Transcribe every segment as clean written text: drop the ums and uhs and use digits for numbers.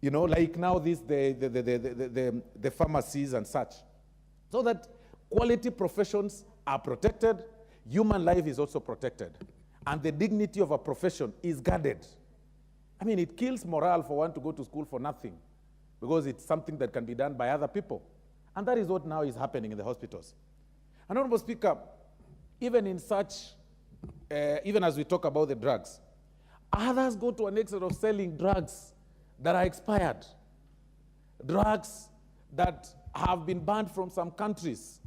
You know, like now the pharmacies and such. So that quality professions are protected, human life is also protected, and the dignity of a profession is guarded. I mean, it kills morale for one to go to school for nothing, because it's something that can be done by other people. And that is what now is happening in the hospitals. And Honorable Speaker, even in such, even as we talk about the drugs, others go to an extent of selling drugs that are expired, drugs that have been banned from some countries.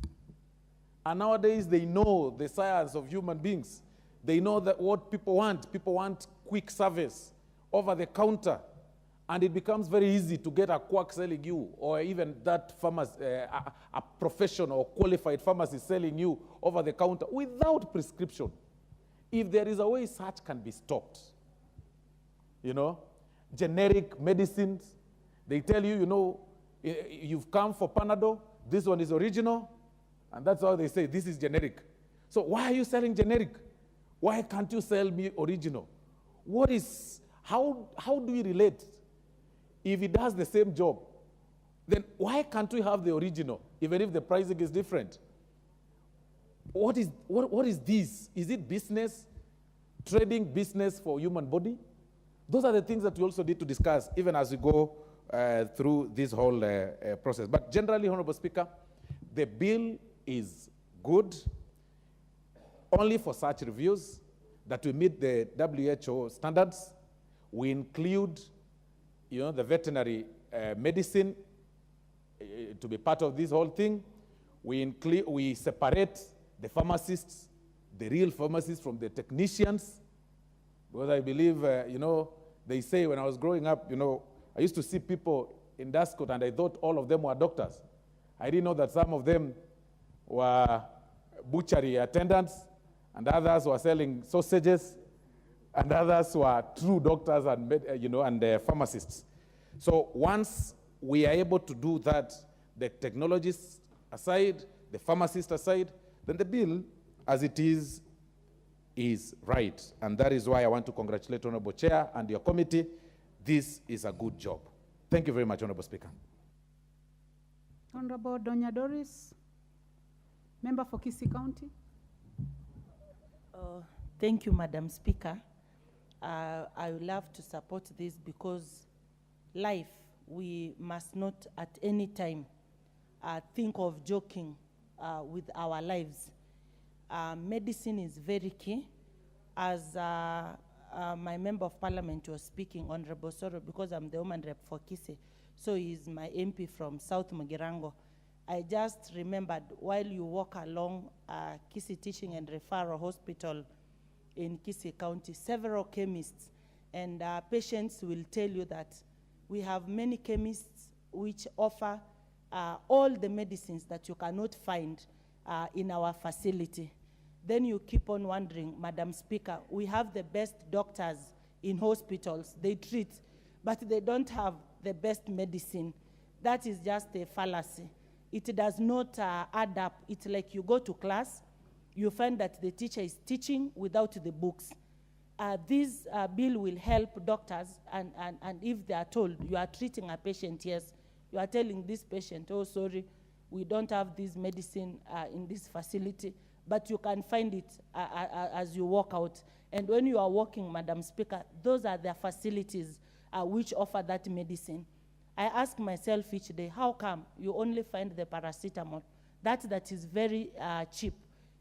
And nowadays they know the science of human beings. They know that what people want. People want quick service, over the counter. And it becomes very easy to get a quack selling you, or even that a professional or qualified pharmacist selling you over the counter without prescription. If there is a way such can be stopped, you know, generic medicines, they tell you, you know, you've come for Panadol, this one is original, and that's how they say, this is generic. So why are you selling generic? Why can't you sell me original? How do we relate? If it does the same job, then why can't we have the original, even if the pricing is different? What is this? Is it business, trading business for human body? Those are the things that we also need to discuss, even as we go through this whole process. But generally, Honorable Speaker, the bill is good only for such reviews that we meet the WHO standards. We include, you know, the veterinary medicine to be part of this whole thing. We separate the pharmacists, the real pharmacists, from the technicians, because I believe, you know, they say when I was growing up, you know, I used to see people in Dascot and I thought all of them were doctors. I didn't know that some of them were butchery attendants, and others were selling sausages, and others were true doctors and, you know, and pharmacists. So once we are able to do that, the technologists aside, the pharmacists aside, then the bill, as it is right. And that is why I want to congratulate Honorable Chair and your committee. This is a good job. Thank you very much, Honorable Speaker. Honorable Donya Doris, member for Kisii County. Thank you, Madam Speaker. I would love to support this because life, we must not at any time think of joking with our lives. Medicine is very key. As my member of parliament was speaking, Honorable Soro, because I'm the woman rep for Kisii, so he's my MP from South Mugirango. I just remembered while you walk along Kisii Teaching and Referral Hospital in Kisii County, several chemists and patients will tell you that we have many chemists which offer all the medicines that you cannot find in our facility. Then you keep on wondering, Madam Speaker, we have the best doctors in hospitals, they treat, but they don't have the best medicine. That is just a fallacy. It does not add up. It's like you go to class, you find that the teacher is teaching without the books. This bill will help doctors, and if they are told you are treating a patient, yes, you are telling this patient, oh, sorry, we don't have this medicine in this facility, but you can find it as you walk out. And when you are walking, Madam Speaker, those are the facilities which offer that medicine. I ask myself each day, how come you only find the paracetamol? That is very cheap.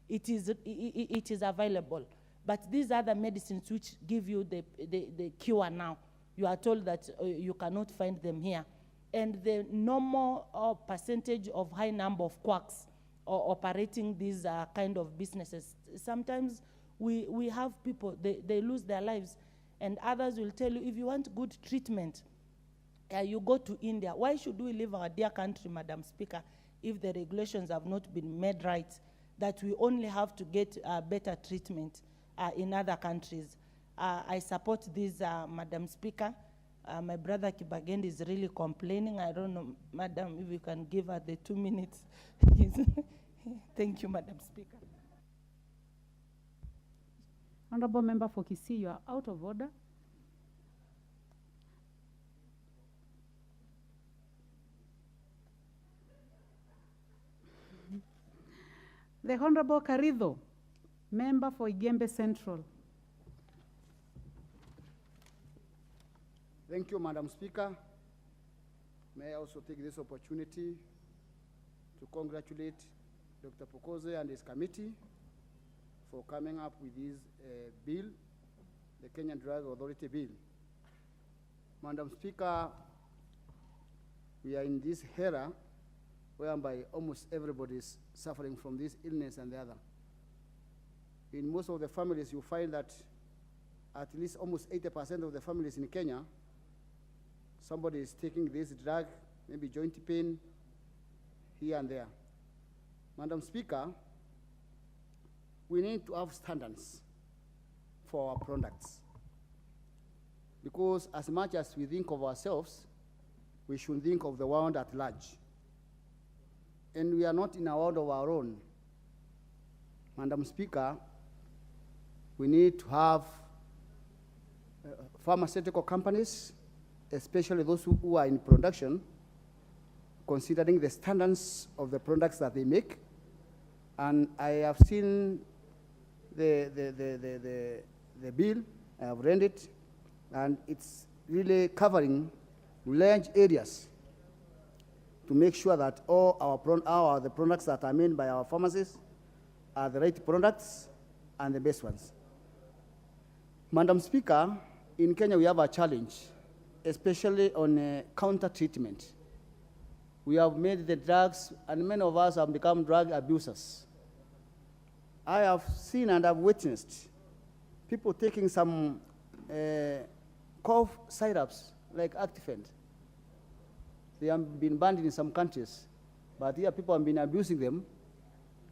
It is available. But these other medicines which give you the cure now, you are told that you cannot find them here. And the normal percentage of high number of quacks operating these kind of businesses, sometimes we have people, they lose their lives. And others will tell you, if you want good treatment, you go to India. Why should we leave our dear country, Madam Speaker, if the regulations have not been made right, that we only have to get better treatment in other countries? I support this, Madam Speaker. My brother Kibagend is really complaining. I don't know, Madam, if you can give her the 2 minutes. Thank you, Madam Speaker. Honorable member for Kisii, you are out of order. The Honorable Carrizo, member for Igembe Central. Thank you, Madam Speaker. May I also take this opportunity to congratulate Dr. Pokose and his committee for coming up with this bill, the Kenyan Drug Authority Bill. Madam Speaker, we are in this era whereby almost everybody is suffering from this illness and the other. In most of the families, you find that at least almost 80% of the families in Kenya, somebody is taking this drug, maybe joint pain, here and there. Madam Speaker, we need to have standards for our products. Because as much as we think of ourselves, we should think of the world at large. And we are not in a world of our own. Madam Speaker, we need to have pharmaceutical companies, especially those who are in production, considering the standards of the products that they make. And I have seen the bill, I have read it, and it's really covering large areas to make sure that all the products that are made by our pharmacies are the right products and the best ones. Madam Speaker, in Kenya we have a challenge, especially on counter treatment. We have made the drugs, and many of us have become drug abusers. I have seen and have witnessed people taking some cough syrups like Actifend. They have been banned in some countries, but here people have been abusing them,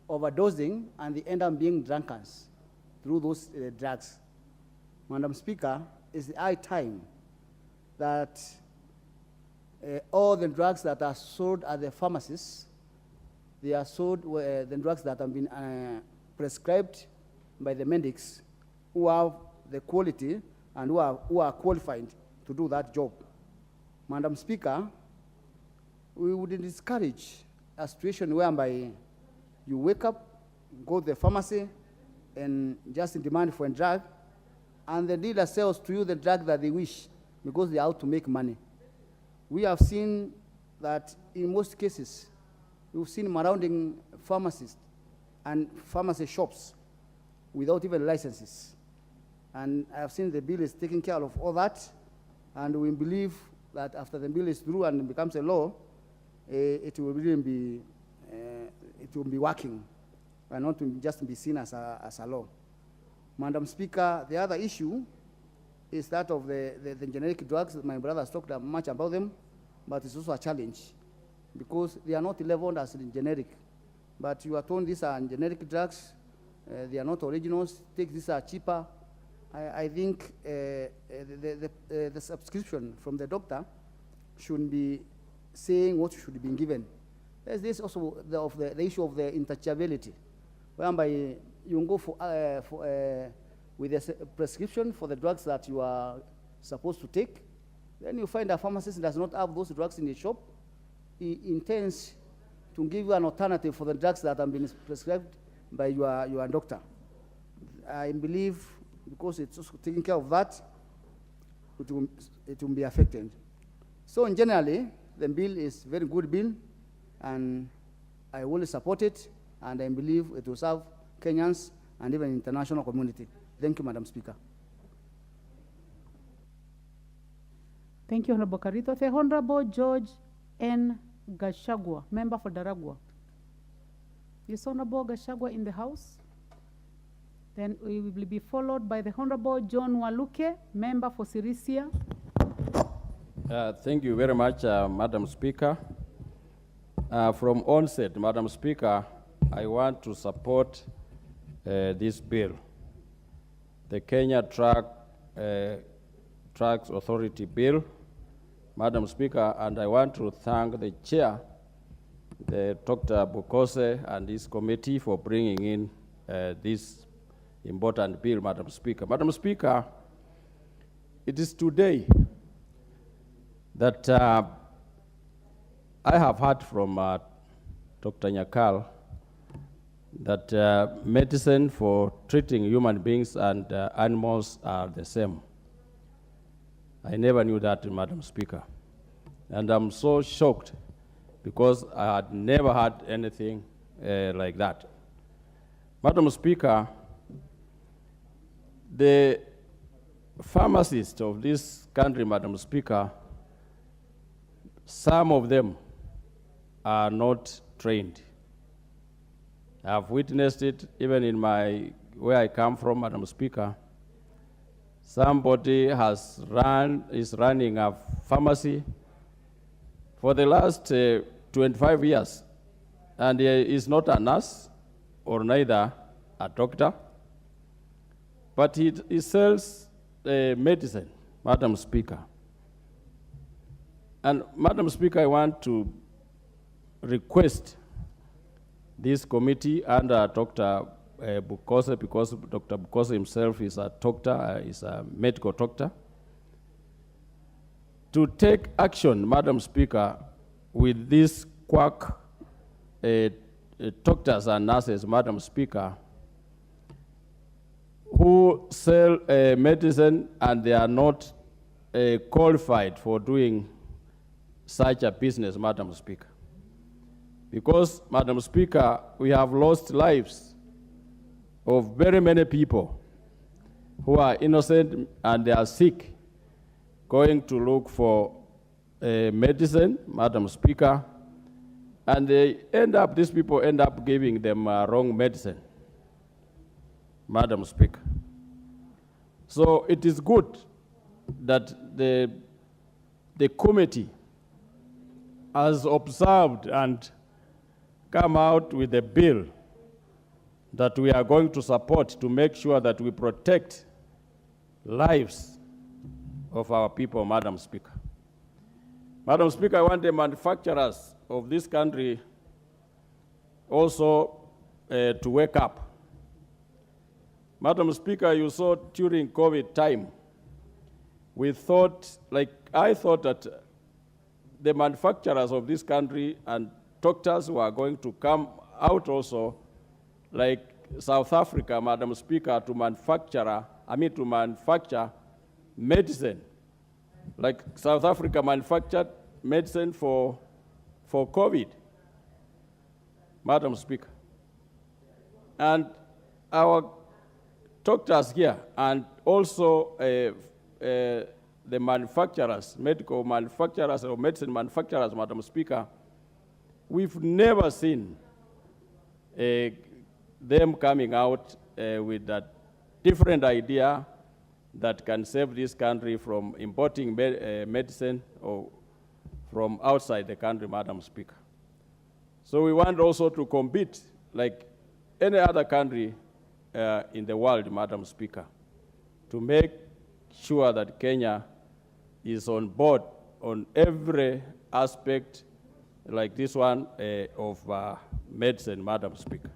overdosing, and they end up being drunkards through those drugs. Madam Speaker, it's the high time that all the drugs that are sold at the pharmacies, they are sold the drugs that have been prescribed by the medics who have the quality and who are qualified to do that job. Madam Speaker, we would discourage a situation whereby you wake up, go to the pharmacy, and just demand for a drug, and the dealer sells to you the drug that they wish because they are out to make money. We have seen that in most cases, we've seen surrounding pharmacists and pharmacy shops without even licenses. And I have seen the bill is taking care of all that, and we believe that after the bill is through and becomes a law, it will really be working and not to just be seen as a law. Madam Speaker, the other issue is that of the generic drugs. My brother has talked much about them, but it's also a challenge because they are not labeled as generic. But you are told these are generic drugs, they are not originals, these are cheaper. I think the subscription from the doctor should be saying what should be given. There's this also the issue of the interchangeability, whereby you go with a prescription for the drugs that you are supposed to take. Then you find a pharmacist does not have those drugs in the shop. He intends to give you an alternative for the drugs that have been prescribed by your doctor. I believe because it's also taking care of that, it will be affected. So in generally, the bill is a very good bill, and I will support it, and I believe it will serve Kenyans and even international community. Thank you, Madam Speaker. Thank you, Honorable Carrizo. The Honorable George N. Gachagua, member for Daragwa. Is Honorable Gachagua in the House? Then we will be followed by the Honorable John Waluke, member for Sirisia. Thank you very much, Madam Speaker. From onset, Madam Speaker, I want to support this bill. The Kenya Drugs Authority Bill, Madam Speaker, and I want to thank the chair, Dr. Pokose, and his committee for bringing in this important bill, Madam Speaker. Madam Speaker, it is today that I have heard from Dr. Nyakal that medicine for treating human beings and animals are the same. I never knew that, Madam Speaker. And I'm so shocked because I had never had anything like that. Madam Speaker, the pharmacists of this country, Madam Speaker, some of them are not trained. I've witnessed it even in where I come from, Madam Speaker. Somebody is running a pharmacy for the last 25 years, and he is not a nurse or neither a doctor, but he sells medicine, Madam Speaker. And Madam Speaker, I want to request this committee under Dr. Bukose, because Dr. Bukose himself is a doctor, is a medical doctor, to take action, Madam Speaker, with these quack doctors and nurses, Madam Speaker, who sell medicine and they are not qualified for doing such a business, Madam Speaker. Because, Madam Speaker, we have lost lives of very many people who are innocent and they are sick, going to look for medicine, Madam Speaker, and these people end up giving them wrong medicine, Madam Speaker. So it is good that the committee has observed and come out with a bill that we are going to support to make sure that we protect lives of our people, Madam Speaker. Madam Speaker, I want the manufacturers of this country also to wake up. Madam Speaker, you saw during COVID time, I thought that the manufacturers of this country and doctors who are going to come out also, like South Africa, Madam Speaker, to manufacture medicine. Like South Africa manufactured medicine for COVID, Madam Speaker. And our doctors here and also the manufacturers, medical manufacturers or medicine manufacturers, Madam Speaker, we've never seen them coming out with a different idea that can save this country from importing medicine or from outside the country, Madam Speaker. So we want also to compete like any other country in the world, Madam Speaker, to make sure that Kenya is on board on every aspect like this one of medicine, Madam Speaker.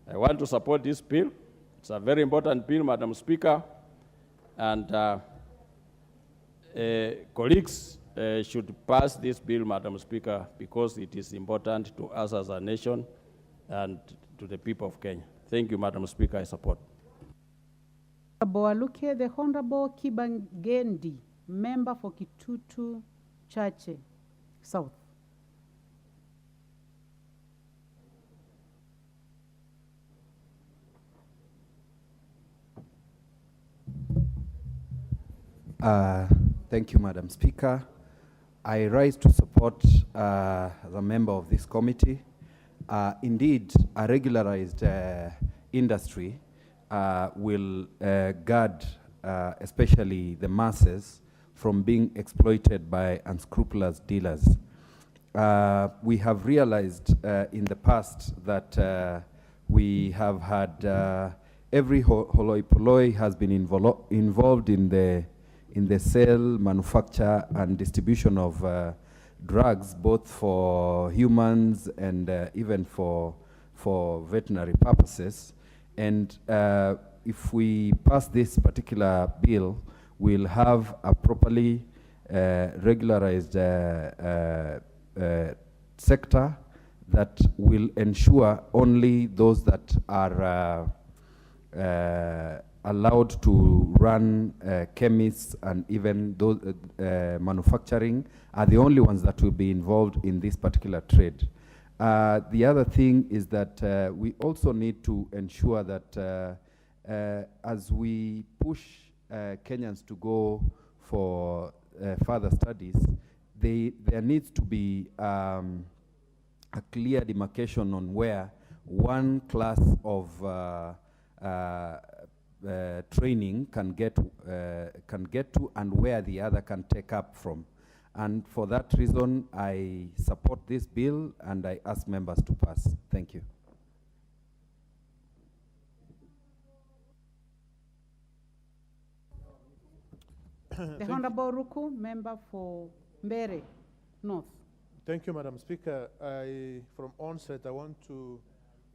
I want to support this bill. It's a very important bill, Madam Speaker, and colleagues should pass this bill, Madam Speaker, because it is important to us as a nation and to the people of Kenya. Thank you, Madam Speaker. I support. Boaluke, the Honorable Kibangendi, member for Kitutu Chache South. Thank you, Madam Speaker. I rise to support as a member of this committee. Indeed, a regularized industry will guard especially the masses from being exploited by unscrupulous dealers. We have realized in the past that we have had every hoi polloi has been involved in the sale, manufacture, and distribution of drugs, both for humans and even for veterinary purposes. And if we pass this particular bill, we'll have a properly regularized sector that will ensure only those that are allowed to run chemists and even those manufacturing are the only ones that will be involved in this particular trade. The other thing is that we also need to ensure that as we push Kenyans to go for further studies, there needs to be a clear demarcation on where one class of training can get to and where the other can take up from. And for that reason, I support this bill and I ask members to pass. Thank you. The Honorable Ruku, member for Mbere North. Thank you, Madam Speaker. From onset, I want to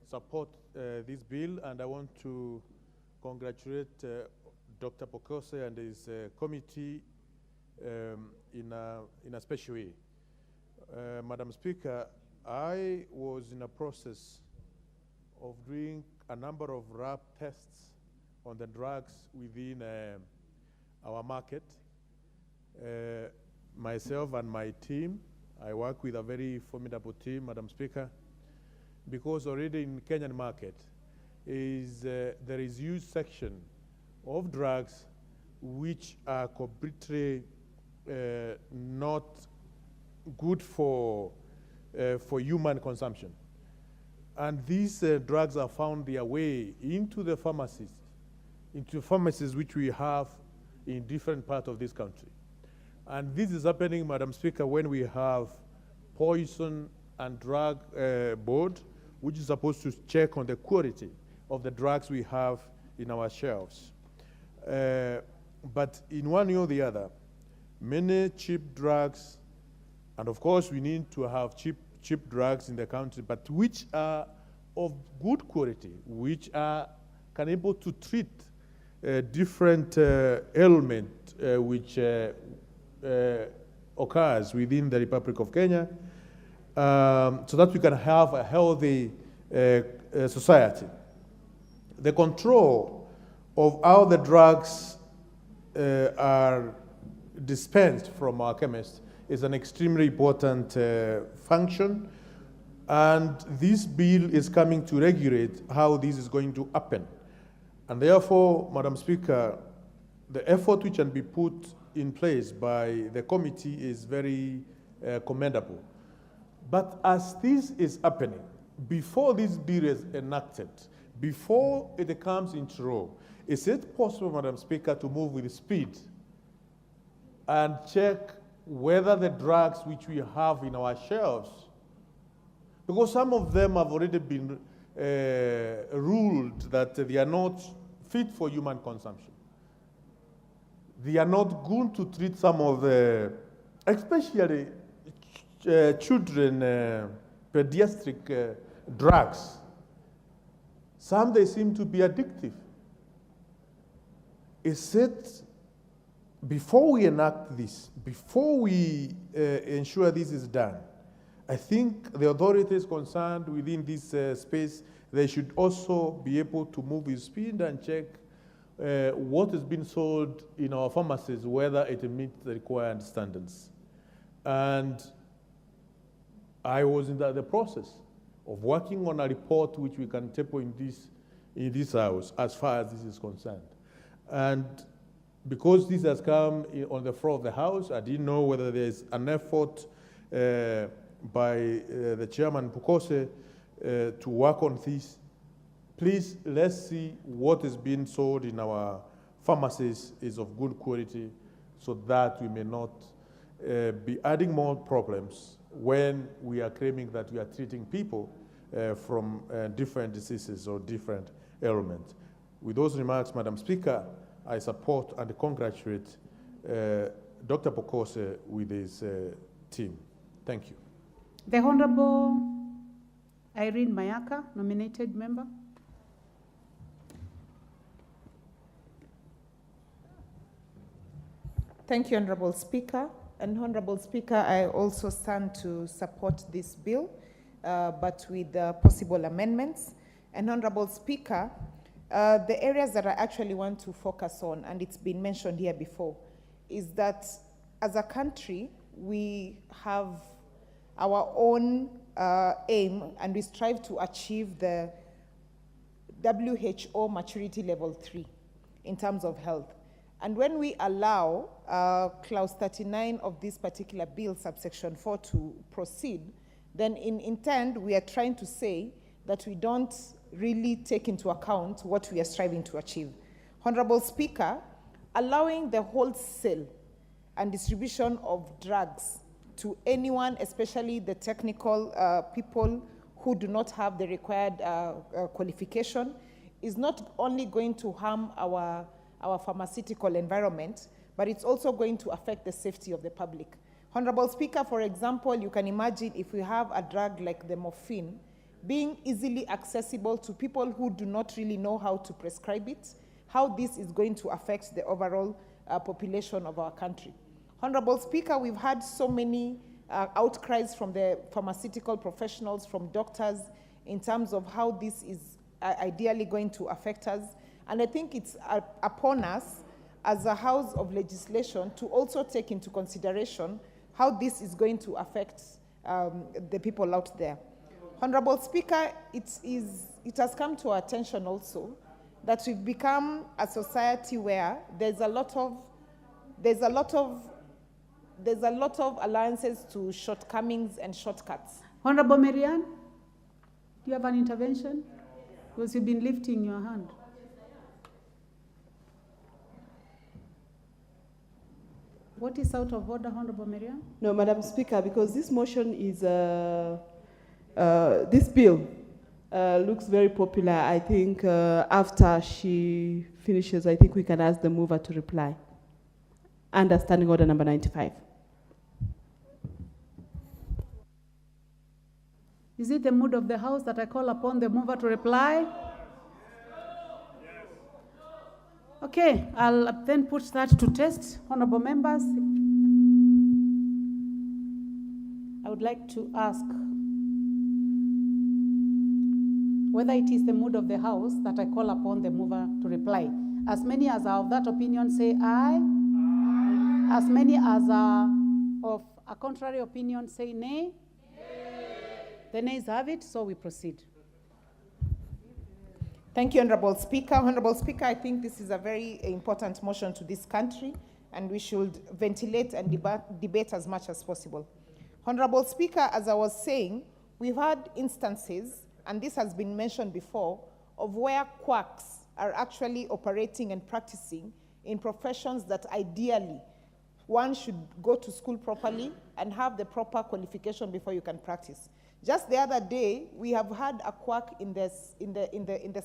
support this bill, and I want to congratulate Dr. Bokose and his committee in a special way. Madam Speaker, I was in a process of doing a number of RAP tests on the drugs within our market. Myself and my team, I work with a very formidable team, Madam Speaker, because already in Kenyan market there is huge section of drugs which are completely not good for human consumption. And these drugs are found their way into the pharmacies which we have in different parts of this country. And this is happening, Madam Speaker, when we have Poison and Drug Board, which is supposed to check on the quality of the drugs we have in our shelves. But in one way or the other, many cheap drugs, and of course we need to have cheap drugs in the country, but which are of good quality, which are able to treat different ailment which occurs within the Republic of Kenya, so that we can have a healthy society. The control of how the drugs are dispensed from our chemists is an extremely important function, and this bill is coming to regulate how this is going to happen. And therefore, Madam Speaker, the effort which can be put in place by the committee is very commendable. But as this is happening, before this bill is enacted, before it comes into law, is it possible, Madam Speaker, to move with speed and check whether the drugs which we have in our shelves, because some of them have already been ruled that they are not fit for human consumption. They are not good to treat some of the, especially children, pediatric drugs. Some, they seem to be addictive. Is it, before we enact this, before we ensure this is done, I think the authorities concerned within this space, they should also be able to move with speed and check what is being sold in our pharmacies, whether it meets the required standards. And I was in the process of working on a report which we can table in this house as far as this is concerned. And because this has come on the floor of the House, I didn't know whether there's an effort by the Chairman Bokose to work on this. Please, let's see what is being sold in our pharmacies is of good quality, so that we may not be adding more problems when we are claiming that we are treating people from different diseases or different ailments. With those remarks, Madam Speaker, I support and congratulate Dr. Bokose with his team. Thank you. The Honorable Irene Mayaka, nominated member. Thank you, Honorable Speaker. And Honorable Speaker, I also stand to support this bill but with possible amendments. And Honorable Speaker, the areas that I actually want to focus on, and it's been mentioned here before, is that as a country, we have our own aim, and we strive to achieve the WHO maturity level 3 in terms of health. And when we allow clause 39 of this particular bill, subsection 4, to proceed, then in intent, we are trying to say that we don't really take into account what we are striving to achieve. Honorable Speaker, allowing the wholesale and distribution of drugs to anyone, especially the technical people who do not have the required qualification, is not only going to harm our pharmaceutical environment, but it's also going to affect the safety of the public. Honorable Speaker, for example, you can imagine if we have a drug like the morphine being easily accessible to people who do not really know how to prescribe it, how this is going to affect the overall population of our country. Honorable Speaker, we've had so many outcries from the pharmaceutical professionals, from doctors, in terms of how this is ideally going to affect us. And I think it's upon us as a House of Legislation to also take into consideration how this is going to affect the people out there. Honorable Speaker, it has come to our attention also that we've become a society where there's a lot of allowances to shortcomings and shortcuts. Honorable Marianne, do you have an intervention? Because you've been lifting your hand. What is out of order, Honorable Marianne? No, Madam Speaker, because this motion is, this bill looks very popular. I think after she finishes, I think we can ask the mover to reply. Understanding order number 95. Is it the mood of the House that I call upon the mover to reply? Okay, I'll then put that to test. Honorable members, I would like to ask whether it is the mood of the House that I call upon the mover to reply. As many as are of that opinion say aye. Aye. As many as are of a contrary opinion say nay. The nays have it, so we proceed. Thank you, Honorable Speaker. Honorable Speaker, I think this is a very important motion to this country, and we should ventilate and debate as much as possible. Honorable Speaker, as I was saying, we've had instances, and this has been mentioned before, of where quacks are actually operating and practicing in professions that ideally one should go to school properly and have the proper qualification before you can practice. Just the other day, we have had a quack in the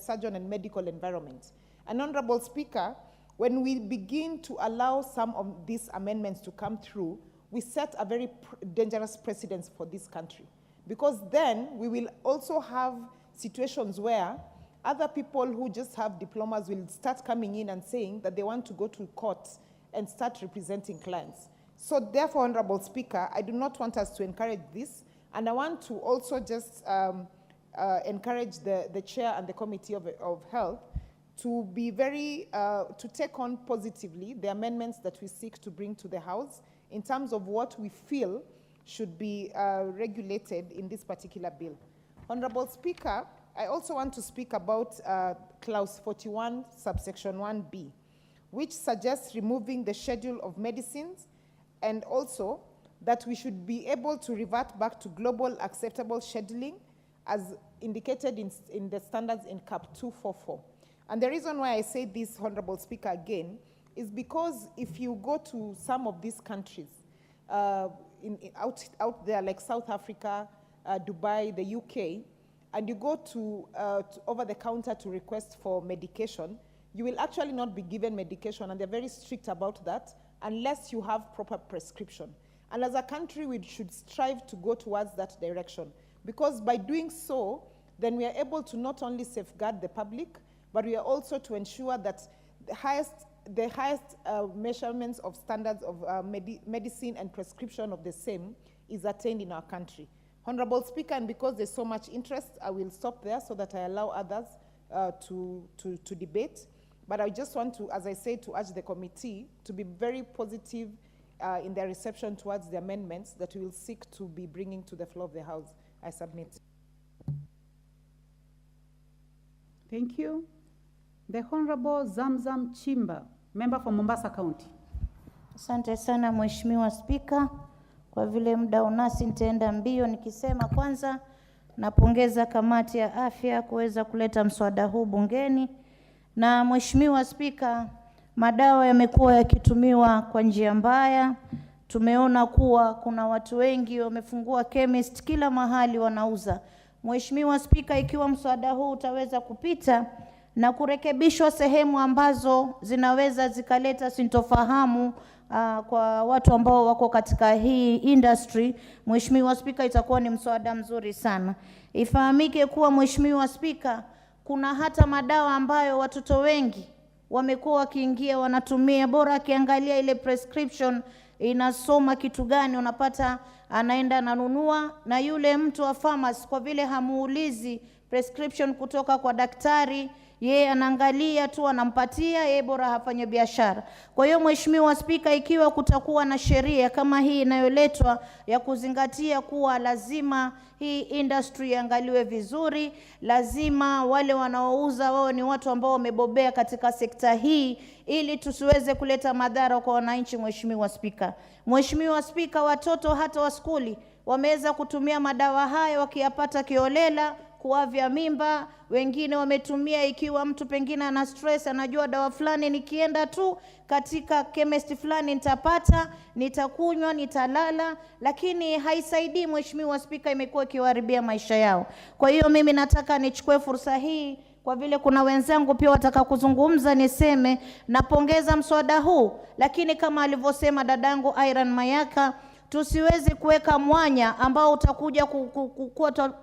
surgeon and medical environment. And Honorable Speaker, when we begin to allow some of these amendments to come through, we set a very dangerous precedent for this country. Because then we will also have situations where other people who just have diplomas will start coming in and saying that they want to go to court and start representing clients. So therefore, Honorable Speaker, I do not want us to encourage this. And I want to also just encourage the chair and the Committee of Health to be to take on positively the amendments that we seek to bring to the House in terms of what we feel should be regulated in this particular bill. Honorable Speaker, I also want to speak about clause 41, subsection 1B, which suggests removing the schedule of medicines, and also that we should be able to revert back to global acceptable scheduling as indicated in the standards in CAP 244. And the reason why I say this, Honorable Speaker, again, is because if you go to some of these countries out there like South Africa, Dubai, the UK, and you go to over the counter to request for medication, you will actually not be given medication, and they're very strict about that, unless you have proper prescription. And as a country, we should strive to go towards that direction, because by doing so, then we are able to not only safeguard the public, but we are also to ensure that the highest measurements of standards of medicine and prescription of the same is attained in our country. Honorable Speaker, and because there's so much interest, I will stop there so that I allow others to debate. But I just want to, as I said, to urge the committee to be very positive in their reception towards the amendments that we will seek to be bringing to the floor of the House. I submit. Thank you. The Honorable Zamzam Chimba, member for Mombasa County. Asante sana Mheshimiwa Spika, kwa vile muda unasi nitaenda mbio nikisema kwanza napongeza kamati ya afya kuweza kuleta mswada huu bungeni. Na Mheshimiwa Spika, madawa yamekuwa yakitumiwa kwa njia mbaya. Tumeona kuwa kuna watu wengi wamefungua chemist kila mahali wanauza. Mheshimiwa Spika, ikiwa mswada huu utaweza kupita na kurekebishwa sehemu ambazo zinaweza zikaleta sintofahamu kwa watu ambao wako katika hii industry, Mheshimiwa Spika, itakuwa ni mswada mzuri sana. Ifahamike kuwa Mheshimiwa Spika, kuna hata madawa ambayo watoto wengi wamekuwa wakiingia wanatumia, bora akiangalia ile prescription inasoma kitu gani, unapata anaenda ananunua, na yule mtu wa pharmacy kwa vile hamuulizi prescription kutoka kwa daktari, yeye anaangalia tu anampatia, yeye bora hafanye biashara. Kwa hiyo Mheshimiwa Spika, ikiwa kutakuwa na sheria kama hii inayoletwa ya kuzingatia kuwa lazima hii industry iangaliwe vizuri, lazima wale wanaouza wao ni watu ambao wamebobea katika sekta hii, ili tusiweze kuleta madhara kwa wananchi. Mheshimiwa Spika, Mheshimiwa Spika, watoto hata wa skuli wameweza kutumia madawa haya wakiyapata kiolela, kuavya mimba. Wengine wametumia ikiwa mtu pengine ana stress, anajua dawa fulani nikienda tu katika chemist fulani nitapata, nitakunywa, nitalala, lakini haisaidii. Mheshimiwa Spika, imekuwa ikiwaharibia maisha yao. Kwa hiyo mimi nataka nichukue fursa hii, kwa vile kuna wenzangu pia wataka kuzungumza, niseme napongeza mswada huu, lakini kama alivyosema dadangu Irene Mayaka, tusiwezi kuweka mwanya ambao utakuja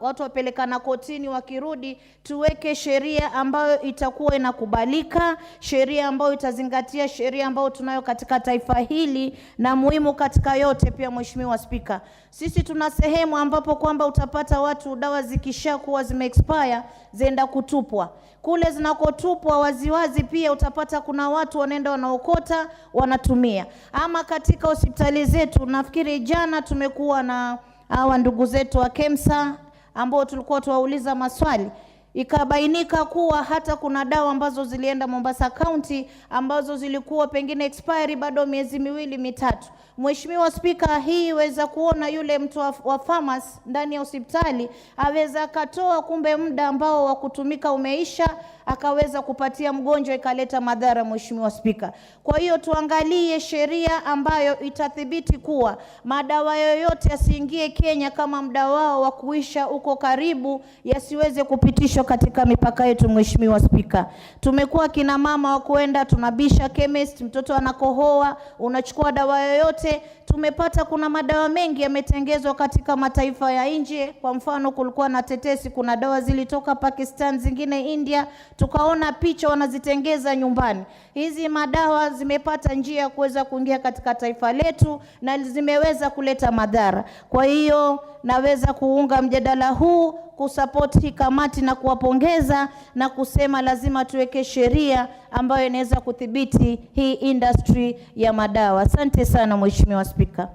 watu wapelekana kotini wakirudi. Tuweke sheria ambayo itakuwa inakubalika, sheria ambayo itazingatia sheria ambayo tunayo katika taifa hili, na muhimu katika yote pia Mheshimiwa Spika, sisi tuna sehemu ambapo kwamba utapata watu dawa zikishakuwa zime-expire zenda kutupwa. Kule zinakotupwa waziwazi pia utapata kuna watu wanaenda wanaokota wanatumia. Ama katika hospitali zetu, nafikiri jana tumekuwa na hawa ndugu zetu wa KEMSA ambao tulikuwa tuwauliza maswali, ikabainika kuwa hata kuna dawa ambazo zilienda Mombasa County ambazo zilikuwa pengine expiry bado miezi 2-3. Mheshimiwa Spika, hii weza kuona yule mtu wa pharmacy ndani ya hospitali aweza katoa, kumbe muda ambao wa kutumika umeisha, akaweza kupatia mgonjwa, ikaleta madhara. Mheshimiwa Spika, kwa hiyo tuangalie sheria ambayo itathibiti kuwa madawa yoyote yasiingie Kenya kama muda wao wa kuisha uko karibu, yasiweze kupitishwa katika mipaka yetu. Mheshimiwa Spika, tumekuwa kina mama wa kuenda tunabisha chemist, mtoto anakohoa, unachukua dawa yoyote. Tumepata kuna madawa mengi yametengezwa katika mataifa ya nje. Kwa mfano kulikuwa na tetesi, kuna dawa zilitoka Pakistan, zingine India, tukaona picha wanazitengeza nyumbani. Hizi madawa zimepata njia ya kuweza kuingia katika taifa letu na zimeweza kuleta madhara. Kwa hiyo naweza kuunga mjadala huu, kusupport hii kamati na kuwapongeza na kusema lazima tuweke sheria ambayo inaweza kudhibiti hii industry ya madawa. Asante sana Mheshimiwa Spika.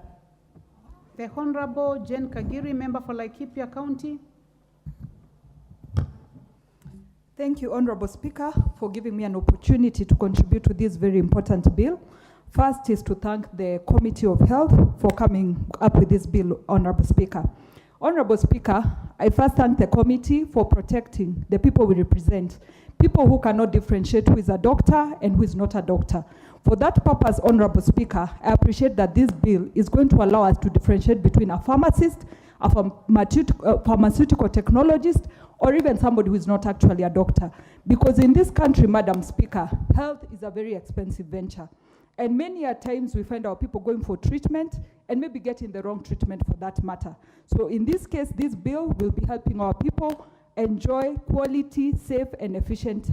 The Honorable Jane Kagiri, member for Laikipia County. Thank you, Honorable Speaker, for giving me an opportunity to contribute to this very important bill. First is to thank the Committee of Health for coming up with this bill, Honorable Speaker. Honorable Speaker, I first thank the committee for protecting the people we represent, people who cannot differentiate who is a doctor and who is not a doctor. For that purpose, Honorable Speaker, I appreciate that this bill is going to allow us to differentiate between a pharmacist, a pharmaceutical technologist, or even somebody who is not actually a doctor. Because in this country, Madam Speaker, health is a very expensive venture. And many a times we find our people going for treatment and maybe getting the wrong treatment for that matter. So in this case, this bill will be helping our people enjoy quality, safe, and efficient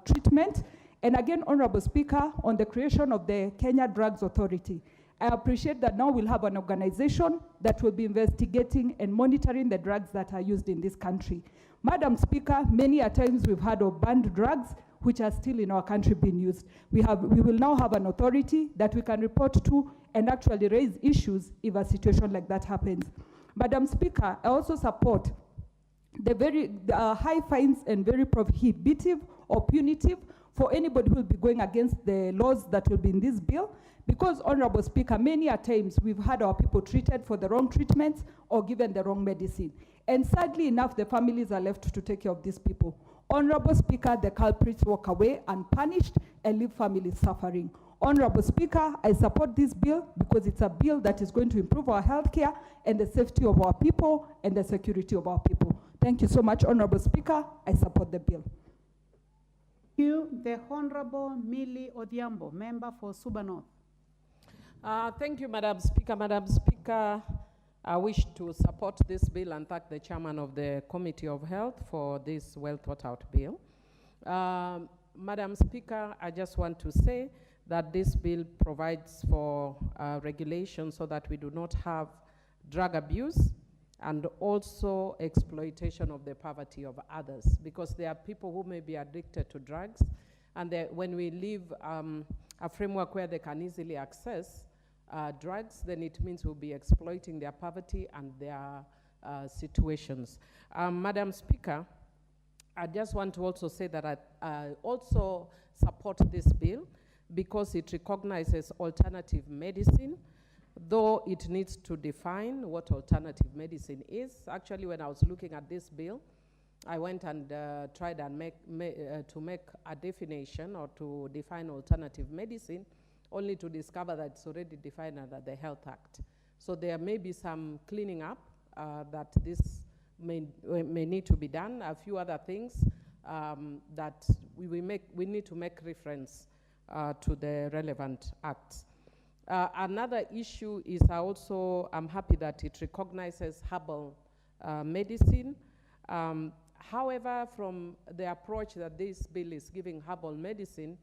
treatment. And again, Honorable Speaker, on the creation of the Kenya Drugs Authority, I appreciate that now we'll have an organization that will be investigating and monitoring the drugs that are used in this country. Madam Speaker, many a times we've heard of banned drugs which are still in our country being used. We will now have an authority that we can report to and actually raise issues if a situation like that happens. Madam Speaker, I also support the high fines and very prohibitive or punitive for anybody who will be going against the laws that will be in this bill. Because, Honorable Speaker, many a times we've had our people treated for the wrong treatments or given the wrong medicine. And sadly enough, the families are left to take care of these people. Honorable Speaker, the culprits walk away unpunished and leave families suffering. Honorable Speaker, I support this bill because it's a bill that is going to improve our healthcare and the safety of our people and the security of our people. Thank you so much, Honorable Speaker. I support the bill. Thank you. The Honorable Millie Odhiambo, member for Suba North. Thank you, Madam Speaker. Madam Speaker, I wish to support this bill and thank the chairman of the Committee of Health for this well thought out bill. Madam Speaker, I just want to say that this bill provides for regulation so that we do not have drug abuse and also exploitation of the poverty of others, because there are people who may be addicted to drugs, and when we leave a framework where they can easily access drugs, then it means we'll be exploiting their poverty and their situations. Madam Speaker, I just want to also say that I also support this bill because it recognizes alternative medicine, though it needs to define what alternative medicine is. Actually, when I was looking at this bill, I went and tried and to make a definition or to define alternative medicine, only to discover that it's already defined under the Health Act. So there may be some cleaning up that this may need to be done. A few other things that we need to make reference to the relevant acts. Another issue is I'm happy that it recognizes herbal medicine. However, from the approach that this bill is giving herbal medicine,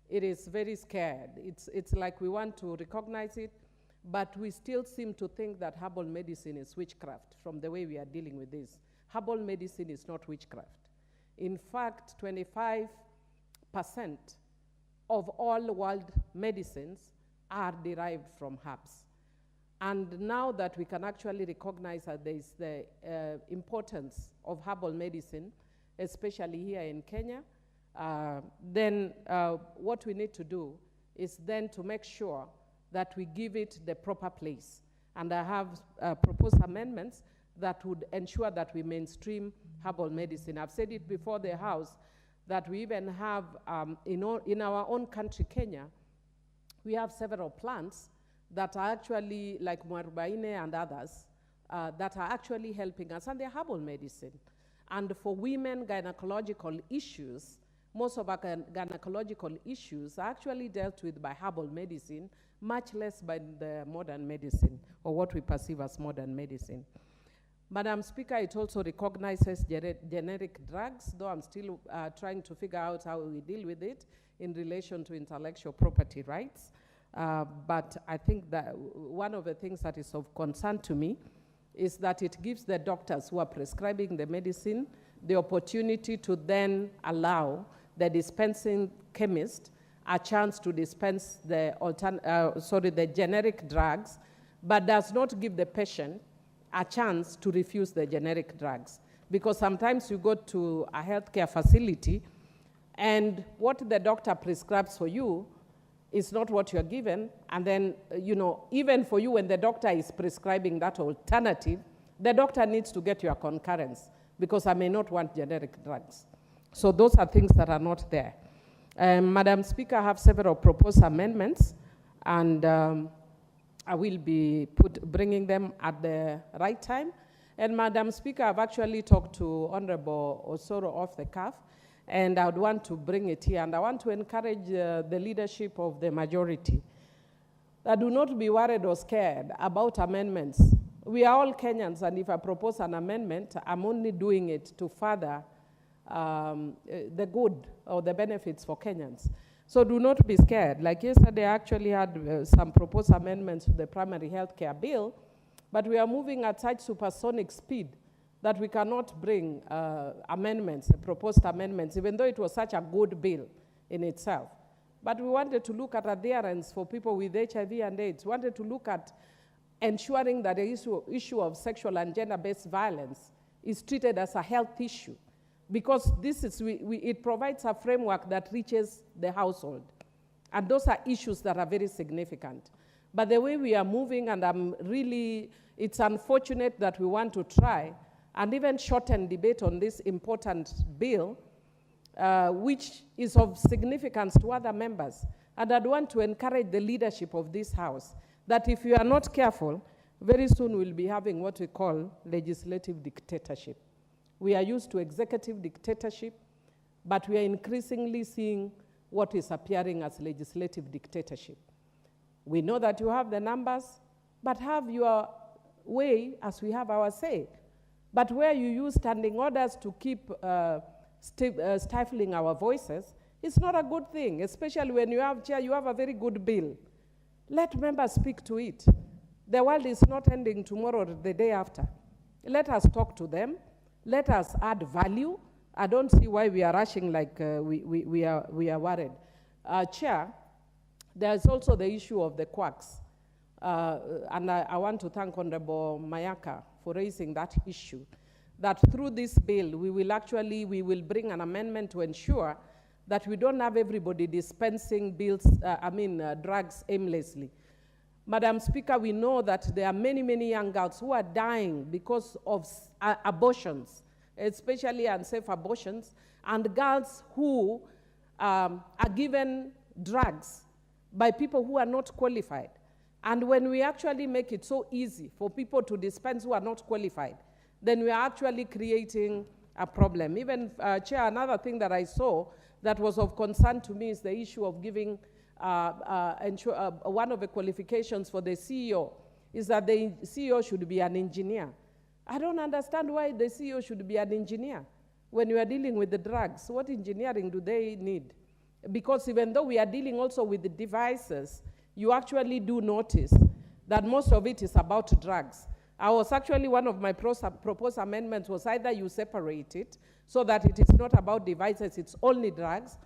it is very scared. It's like we want to recognize it, but we still seem to think that herbal medicine is witchcraft from the way we are dealing with this. Herbal medicine is not witchcraft. In fact, 25% of all world medicines are derived from herbs. And now that we can actually recognize that there is the importance of herbal medicine, especially here in Kenya, then what we need to do is then to make sure that we give it the proper place. And I have proposed amendments that would ensure that we mainstream herbal medicine. I've said it before the House that we even have, in our own country, Kenya, we have several plants that are actually, like Mwarubaine and others, that are actually helping us, and they're herbal medicine. And for women, gynecological issues, most of our gynecological issues are actually dealt with by herbal medicine, much less by the modern medicine, or what we perceive as modern medicine. Madam Speaker, it also recognizes generic drugs, though I'm still trying to figure out how we deal with it in relation to intellectual property rights. But I think that one of the things that is of concern to me is that it gives the doctors who are prescribing the medicine the opportunity to then allow the dispensing chemist a chance to dispense the generic drugs, but does not give the patient a chance to refuse the generic drugs. Because sometimes you go to a healthcare facility and what the doctor prescribes for you is not what you're given, and then, even for you, when the doctor is prescribing that alternative, the doctor needs to get your concurrence, because I may not want generic drugs. So those are things that are not there. Madam Speaker, I have several proposed amendments, and I will be bringing them at the right time. And Madam Speaker, I've actually talked to Honorable Osoro off the cuff, and I would want to bring it here. And I want to encourage the leadership of the majority that do not be worried or scared about amendments. We are all Kenyans, and if I propose an amendment, I'm only doing it to further the good or the benefits for Kenyans. So do not be scared. Like yesterday, I actually had some proposed amendments to the primary health care bill, but we are moving at such supersonic speed that we cannot bring amendments, proposed amendments, even though it was such a good bill in itself. But we wanted to look at adherence for people with HIV and AIDS. We wanted to look at ensuring that the issue of sexual and gender-based violence is treated as a health issue, because it provides a framework that reaches the household. And those are issues that are very significant. But the way we are moving, and it's unfortunate that we want to try and even shorten debate on this important bill, which is of significance to other members. And I'd want to encourage the leadership of this House that if you are not careful, very soon we'll be having what we call legislative dictatorship. We are used to executive dictatorship, but we are increasingly seeing what is appearing as legislative dictatorship. We know that you have the numbers, but have your way as we have our say. But where you use standing orders to keep stifling our voices, it's not a good thing, especially when you have a very good bill. Let members speak to it. The world is not ending tomorrow or the day after. Let us talk to them. Let us add value. I don't see why we are rushing like we are worried. Chair, there's also the issue of the quacks. And I want to thank Honorable Mayaka for raising that issue. That through this bill, we will bring an amendment to ensure that we don't have everybody dispensing drugs aimlessly. Madam Speaker, we know that there are many, many young girls who are dying because of abortions, especially unsafe abortions, and girls who are given drugs by people who are not qualified. And when we actually make it so easy for people to dispense who are not qualified, then we are actually creating a problem. Even, Chair, another thing that I saw that was of concern to me is the issue of giving one of the qualifications for the CEO is that the CEO should be an engineer. I don't understand why the CEO should be an engineer when you are dealing with the drugs. What engineering do they need? Because even though we are dealing also with the devices, you actually do notice that most of it is about drugs. One of my proposed amendments was either you separate it so that it is not about devices, it's only drugs.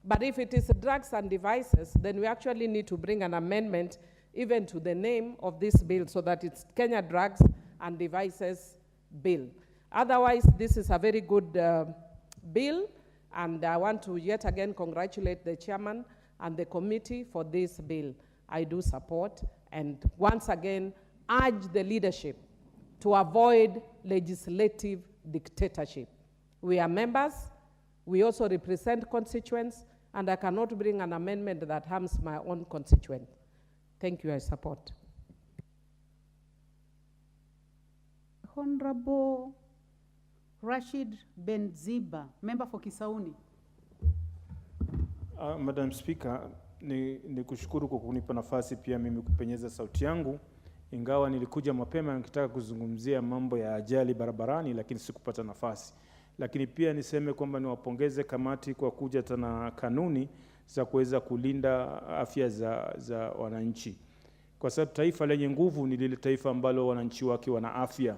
But if it is drugs and devices, then we actually need to bring an amendment even to the name of this bill so that it's Kenya Drugs and Devices Bill. Otherwise, this is a very good bill, and I want to yet again congratulate the chairman and the committee for this bill. I do support, and once again, urge the leadership to avoid legislative dictatorship. We are members, we also represent constituents, and I cannot bring an amendment that harms my own constituent. Thank you, I support. Honorable Rashid Benziba, member for Kisauni. Madam Speaker, ni kushukuru kwa kunipa nafasi pia mimi kupenyeza sauti yangu, ingawa nilikuja mapema nikitaka kuzungumzia mambo ya ajali barabarani, lakini sikupata nafasi. Lakini pia niseme kwamba niwapongeze kamati kwa kuja na kanuni za kuweza kulinda afya za wananchi. Kwa sababu taifa lenye nguvu ni lile taifa ambalo wananchi wake wana afya.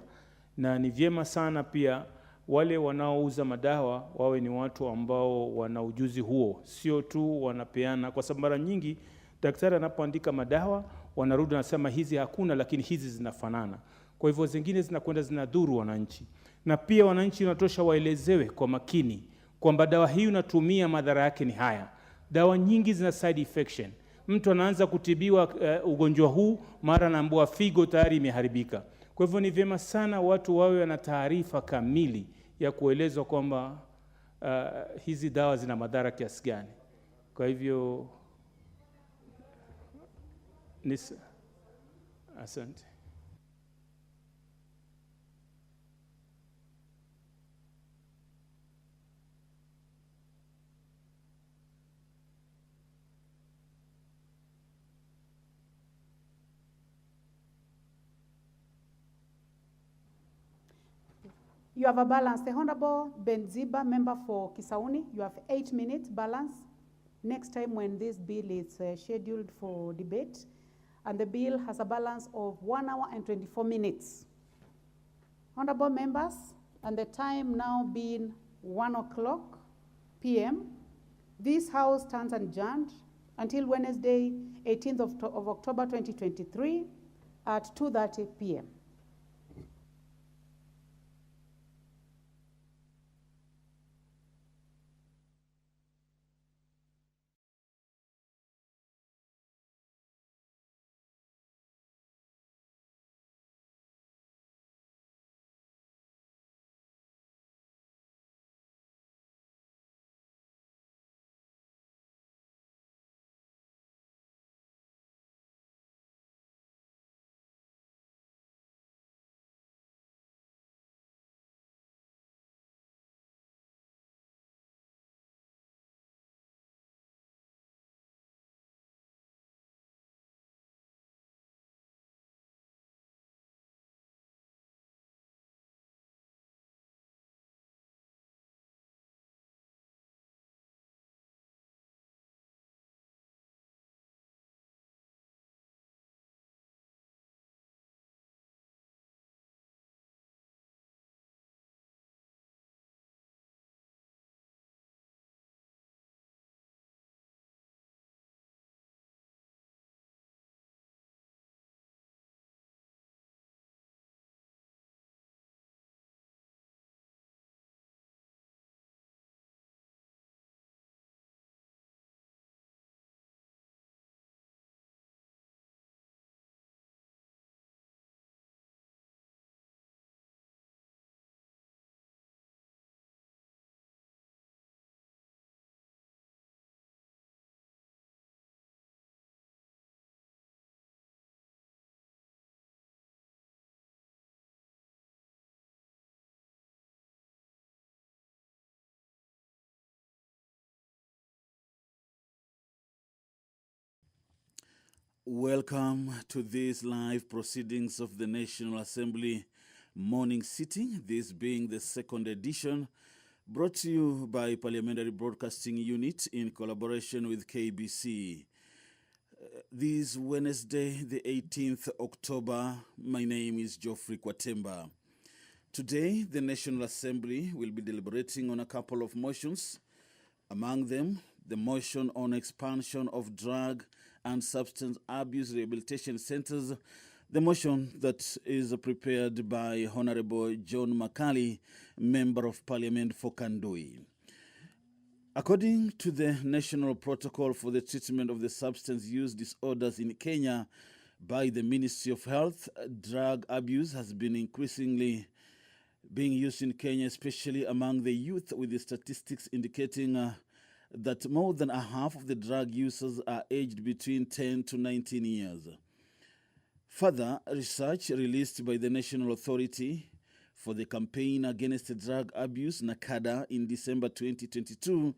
Na ni vyema sana pia wale wanaouza madawa wawe ni watu ambao wana ujuzi huo, sio tu wanapeana, kwa sababu mara nyingi daktari anapoandika madawa wanarudi nasema hizi hakuna lakini hizi zinafanana. Kwa hivyo zingine zinakwenda zinadhuru wananchi. Na pia wananchi wanatosha waelezewe kwa makini kwamba dawa hii unatumia madhara yake ni haya. Dawa nyingi zina side effect. Mtu anaanza kutibiwa ugonjwa huu, mara anaambiwa figo tayari imeharibika. Kwa hivyo ni vyema sana watu wawe na taarifa kamili ya kuelezwa kwamba hizi dawa zina madhara kiasi gani. Kwa hivyo asante. You have a balance. The Honorable Benziba, member for Kisauni, you have 8 minutes balance. next time when this bill is scheduled for debate. And the bill has a balance of 1 hour and 24 minutes. Honorable members, and the time now being 1:00 p.m., this House stands adjourned until Wednesday, 18th of October 2023 at 2:30 p.m. Welcome to these live proceedings of the National Assembly morning sitting, this being the second edition, brought to you by Parliamentary Broadcasting Unit in collaboration with KBC. This Wednesday, the 18th October, my name is Geoffrey Kwatemba. Today, the National Assembly will be deliberating on a couple of motions. Among them, the motion on expansion of drug and substance abuse rehabilitation centers, the motion that is prepared by Honorable John Makali, Member of Parliament for Kandui. According to the National Protocol for the Treatment of the Substance Use Disorders in Kenya by the Ministry of Health, drug abuse has been increasingly being used in Kenya, especially among the youth, with the statistics indicating that more than a half of the drug users are aged between 10 to 19 years. Further, research released by the National Authority for the Campaign Against Drug Abuse, NACADA, in December 2022,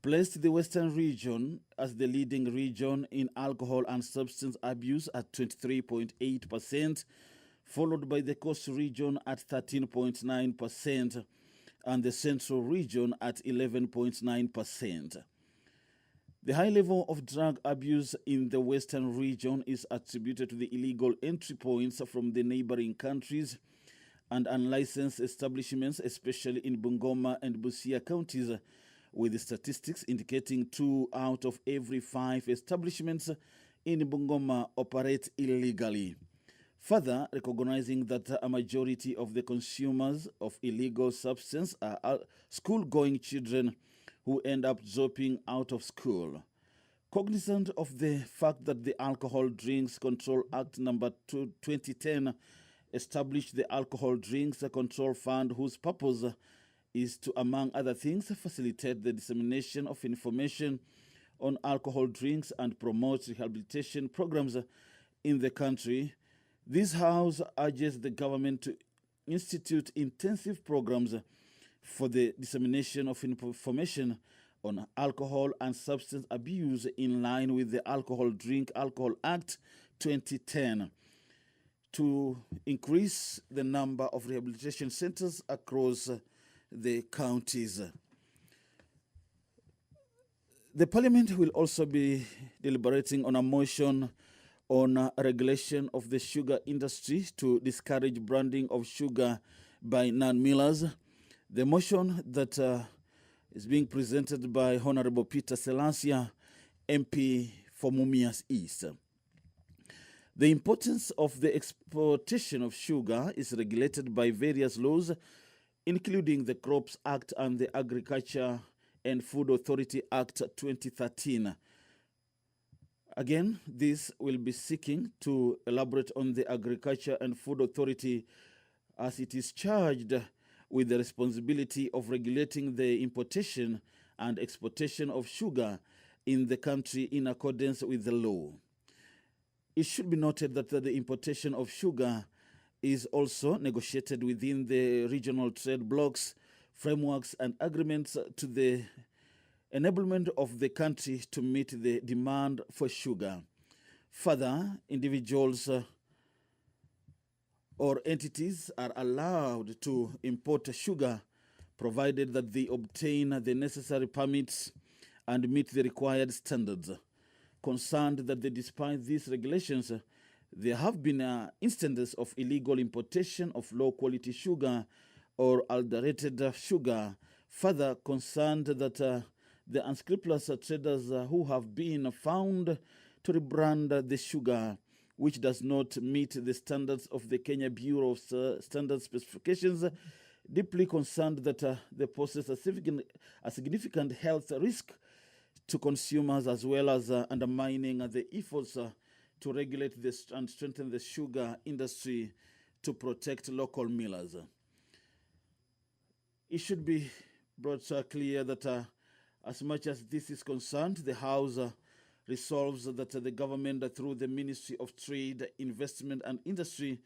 placed the Western region as the leading region in alcohol and substance abuse at 23.8%, followed by the Coast region at 13.9%, and the Central region at 11.9%. The high level of drug abuse in the Western region is attributed to the illegal entry points from the neighboring countries and unlicensed establishments, especially in Bungoma and Busia counties, with the statistics indicating 2 out of every 5 establishments in Bungoma operate illegally. Further, recognizing that a majority of the consumers of illegal substance are school-going children who end up dropping out of school. Cognizant of the fact that the Alcohol Drinks Control Act number 2010 established the Alcohol Drinks Control Fund, whose purpose is to, among other things, facilitate the dissemination of information on alcohol drinks and promote rehabilitation programs in the country, this House urges the government to institute intensive programs for the dissemination of information on alcohol and substance abuse in line with the Alcohol Act 2010 to increase the number of rehabilitation centers across the counties. The Parliament will also be deliberating on a motion on regulation of the sugar industry to discourage branding of sugar by non-millers. The motion that is being presented by Honorable Peter Selassie, MP for Mumias East. The importance of the exportation of sugar is regulated by various laws, including the Crops Act and the Agriculture and Food Authority Act 2013. Again, this will be seeking to elaborate on the Agriculture and Food Authority as it is charged with the responsibility of regulating the importation and exportation of sugar in the country in accordance with the law. It should be noted that the importation of sugar is also negotiated within the regional trade blocks, frameworks, and agreements to the enablement of the country to meet the demand for sugar. Further, individuals or entities are allowed to import sugar provided that they obtain the necessary permits and meet the required standards. Concerned that despite these regulations, there have been instances of illegal importation of low-quality sugar or adulterated sugar. Further, concerned that the unscrupulous traders who have been found to rebrand the sugar, which does not meet the standards of the Kenya Bureau of Standard Specifications, deeply concerned that they poses a significant health risk to consumers, as well as undermining the efforts to regulate this and strengthen the sugar industry to protect local millers. It should be brought clear that as much as this is concerned, the House resolves that the government, through the Ministry of Trade, Investment and Industry,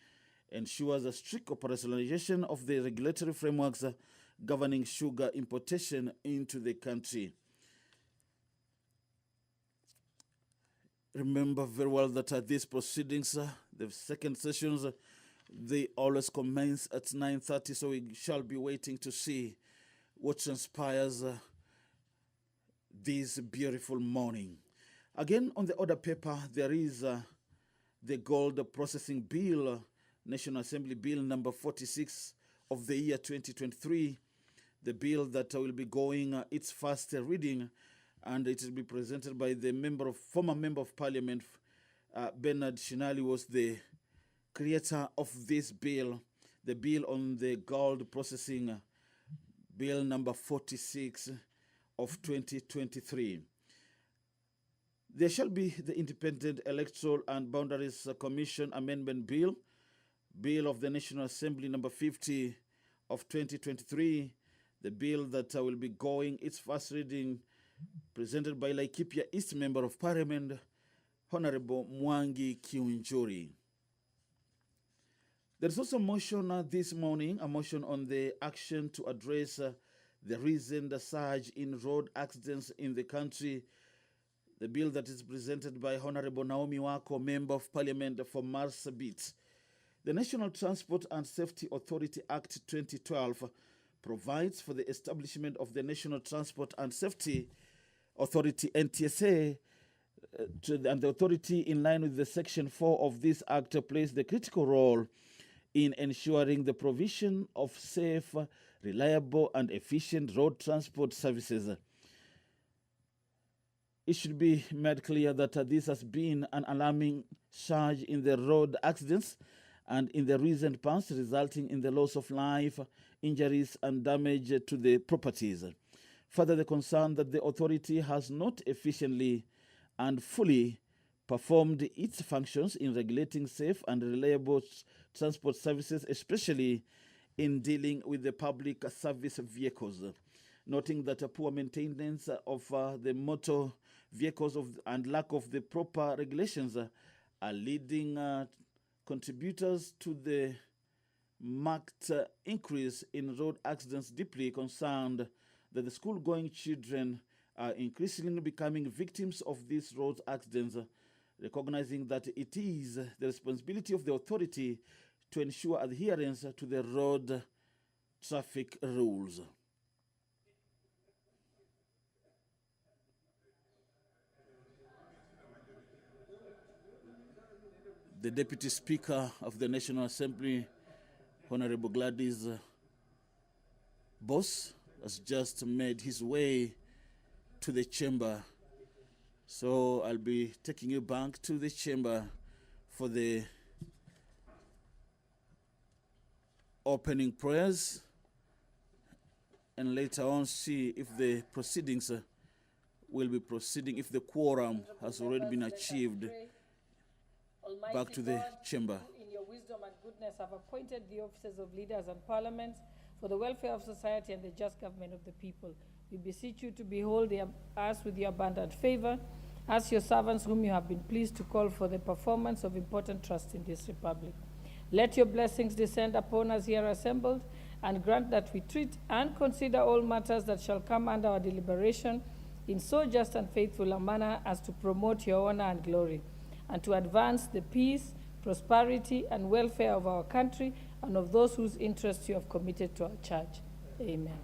ensures a strict operationalization of the regulatory frameworks governing sugar importation into the country. Remember very well that these proceedings, the second sessions, they always commence at 9:30, so we shall be waiting to see what transpires this beautiful morning. Again, on the order paper, there is the Gold Processing Bill, National Assembly Bill number 46 of the year 2023, the bill that will be going its first reading, and it will be presented by the former member of Parliament, Bernard Shinali was the creator of this bill, the bill on the gold processing, bill number 46 of 2023. There shall be the Independent Electoral and Boundaries Commission Amendment Bill, Bill of the National Assembly number 50 of 2023, the bill that will be going its first reading, presented by Laikipia East Member of Parliament, Honorable Mwangi Kiunjuri. There's also a motion this morning, a motion on the action to address the recent surge in road accidents in the country. The bill that is presented by Honorable Naomi Wako, Member of Parliament for Marsabit. The National Transport and Safety Authority Act 2012 provides for the establishment of the National Transport and Safety Authority, NTSA, and the authority, in line with the Section 4 of this Act, plays the critical role in ensuring the provision of safe, reliable, and efficient road transport services. It should be made clear that this has been an alarming surge in the road accidents and in the recent past, resulting in the loss of life, injuries, and damage to the properties. Further, the concern that the authority has not efficiently and fully performed its functions in regulating safe and reliable transport services, especially in dealing with the public service vehicles. Noting that a poor maintenance of the motor vehicles and lack of the proper regulations are leading contributors to the marked increase in road accidents. Deeply concerned that the school-going children are increasingly becoming victims of these road accidents, recognizing that it is the responsibility of the authority to ensure adherence to the road traffic rules. The Deputy Speaker of the National Assembly, Honorable Gladys Boss, has just made his way to the chamber. So I'll be taking you back to the chamber for the opening prayers, and later on see if the proceedings will be proceeding, if the quorum has already been achieved. Back to the chamber. In your wisdom and goodness have appointed the officers of leaders and parliaments for the welfare of society and the just government of the people. We beseech you to behold us with your abundant favor, as your servants whom you have been pleased to call for the performance of important trust in this republic. Let your blessings descend upon us here assembled, and grant that we treat and consider all matters that shall come under our deliberation in so just and faithful a manner as to promote your honor and glory, and to advance the peace, prosperity, and welfare of our country and of those whose interests you have committed to our charge. Amen.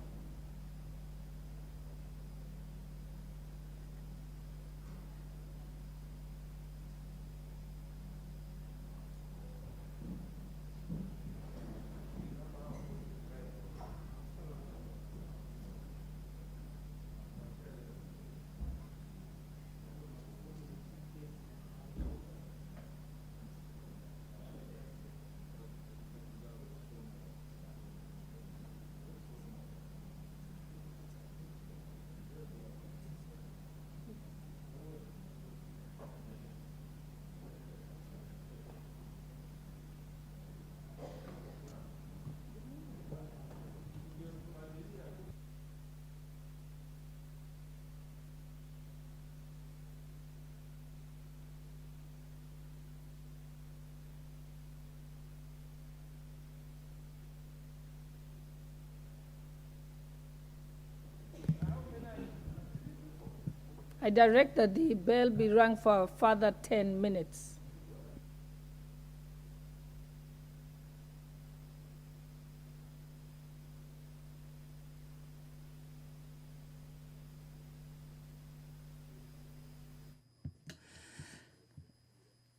I direct that the bell be rung for a further 10 minutes.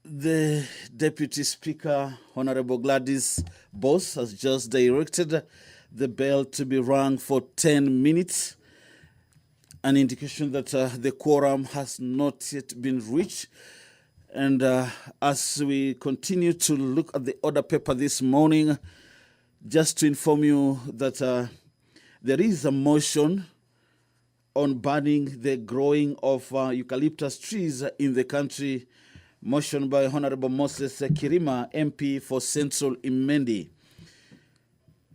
The Deputy Speaker, Honorable Gladys Boss, has just directed the bell to be rung for 10 minutes, an indication that the quorum has not yet been reached. And as we continue to look at the order paper this morning, just to inform you that there is a motion on banning the growing of eucalyptus trees in the country, motion by Honorable Moses Kirima, MP for Central Imendi.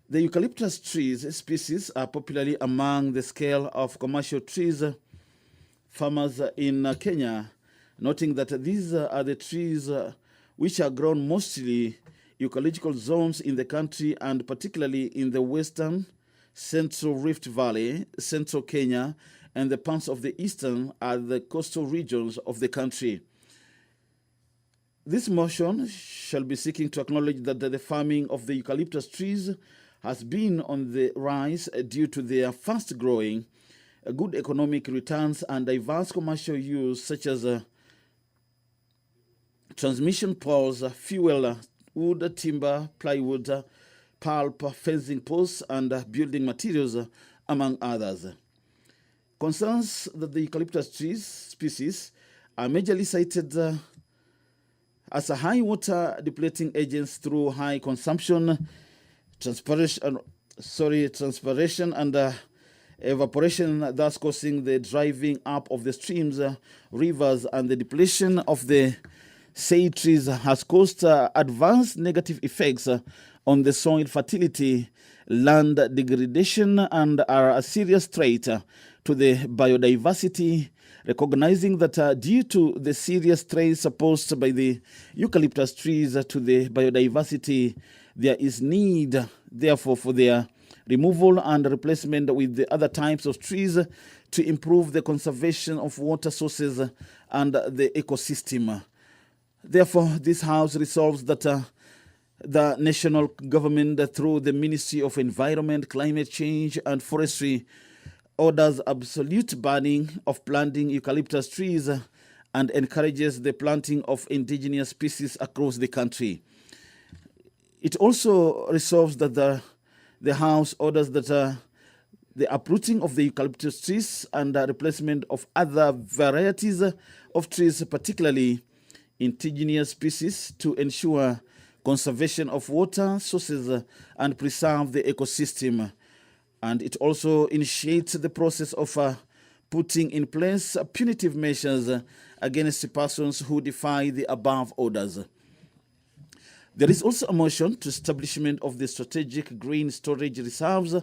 The eucalyptus trees species are popularly among the scale of commercial trees farmers in Kenya, noting that these are the trees which are grown mostly ecological zones in the country, and particularly in the western, central Rift Valley, central Kenya, and the parts of the eastern are the coastal regions of the country. This motion shall be seeking to acknowledge that the farming of the eucalyptus trees has been on the rise due to their fast growing, good economic returns, and diverse commercial use, such as transmission poles, fuel, wood, timber, plywood, pulp, fencing posts, and building materials, among others. Concerns that the eucalyptus trees species are majorly cited as a high water depleting agents through high consumption, transpiration and evaporation, thus causing the driving up of the streams, rivers, and the depletion of the said trees has caused advanced negative effects on the soil fertility, land degradation, and are a serious threat to the biodiversity, recognizing that due to the serious threats posed by the eucalyptus trees to the biodiversity, there is need, therefore, for their removal and replacement with the other types of trees to improve the conservation of water sources and the ecosystem. Therefore, this House resolves that the national government, through the Ministry of Environment, Climate Change and Forestry, orders absolute banning of planting eucalyptus trees and encourages the planting of indigenous species across the country. It also resolves that the House orders that the uprooting of the eucalyptus trees and replacement of other varieties of trees, particularly indigenous species, to ensure conservation of water sources and preserve the ecosystem. And it also initiates the process of putting in place punitive measures against persons who defy the above orders. There is also a motion to establishment of the strategic grain storage reserves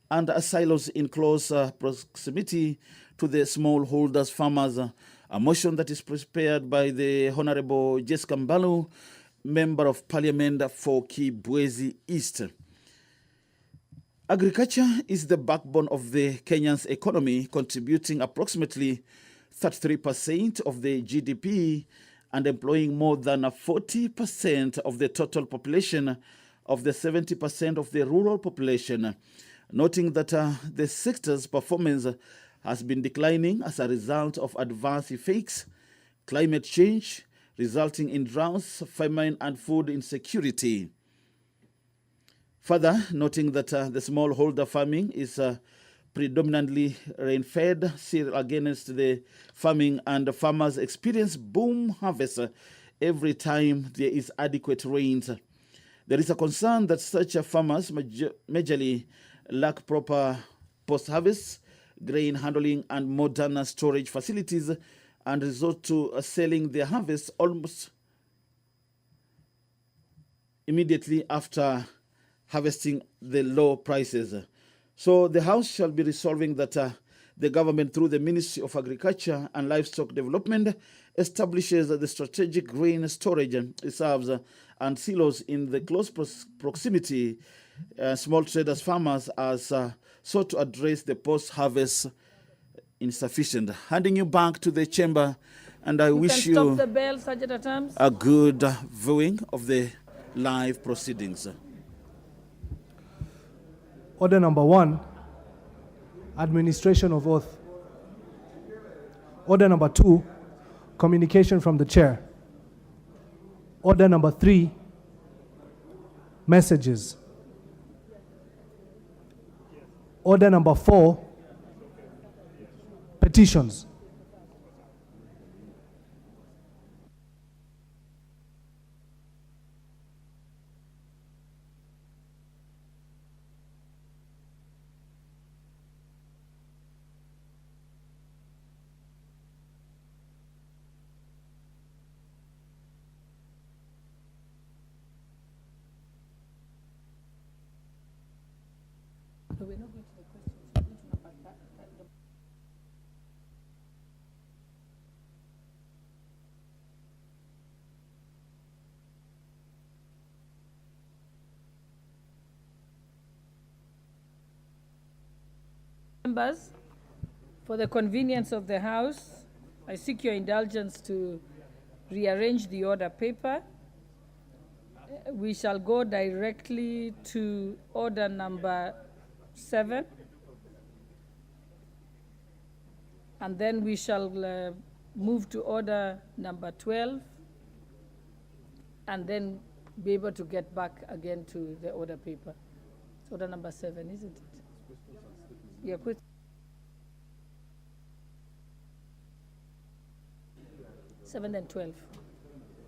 and silos in close proximity to the smallholders farmers, a motion that is prepared by the Honorable Jessica Mbalu, Member of Parliament for Kibwezi East. Agriculture is the backbone of the Kenyan's economy, contributing approximately 33% of the GDP and employing more than 40% of the total population of the 70% of the rural population, noting that the sector's performance has been declining as a result of adverse effects, climate change, resulting in droughts, famine, and food insecurity. Further, noting that the smallholder farming is predominantly rain-fed, still against the farming, and farmers experience boom harvest every time there is adequate rains. There is a concern that such farmers majorly lack proper post-harvest, grain handling, and modern storage facilities, and resort to selling their harvest almost immediately after harvesting the low prices. So the House shall be resolving that the government, through the Ministry of Agriculture and Livestock Development, establishes the strategic grain storage reserves and silos in the close proximity small traders farmers as sought to address the post-harvest insufficient. Handing you back to the chamber, and I wish can stop you the bell, Sergeant at Arms. a good viewing of the live proceedings. Order number 1, administration of oath. Order number 2, communication from the chair. Order number 3, messages. Order number 4, petitions. Members, for the convenience of the House, I seek your indulgence to rearrange the order paper. We shall go directly to order number 7, and then we shall move to order number 12, and then be able to get back again to the order paper. It's order number 7, isn't it? Yeah, quick. 7 and 12.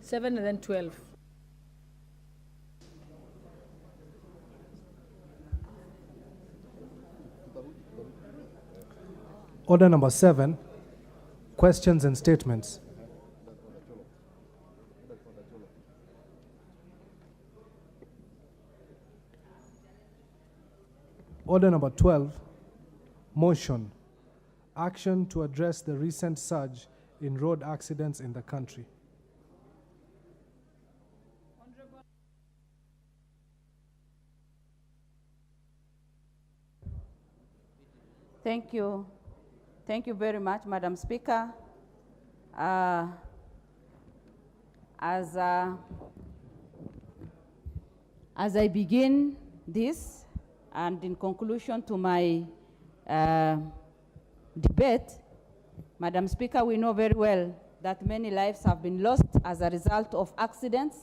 7 and then 12. Order number 7, questions and statements. Order number 12, motion, action to address the recent surge in road accidents in the country. Thank you. Thank you very much, Madam Speaker. As I begin this, and in conclusion to my debate, Madam Speaker, we know very well that many lives have been lost as a result of accidents,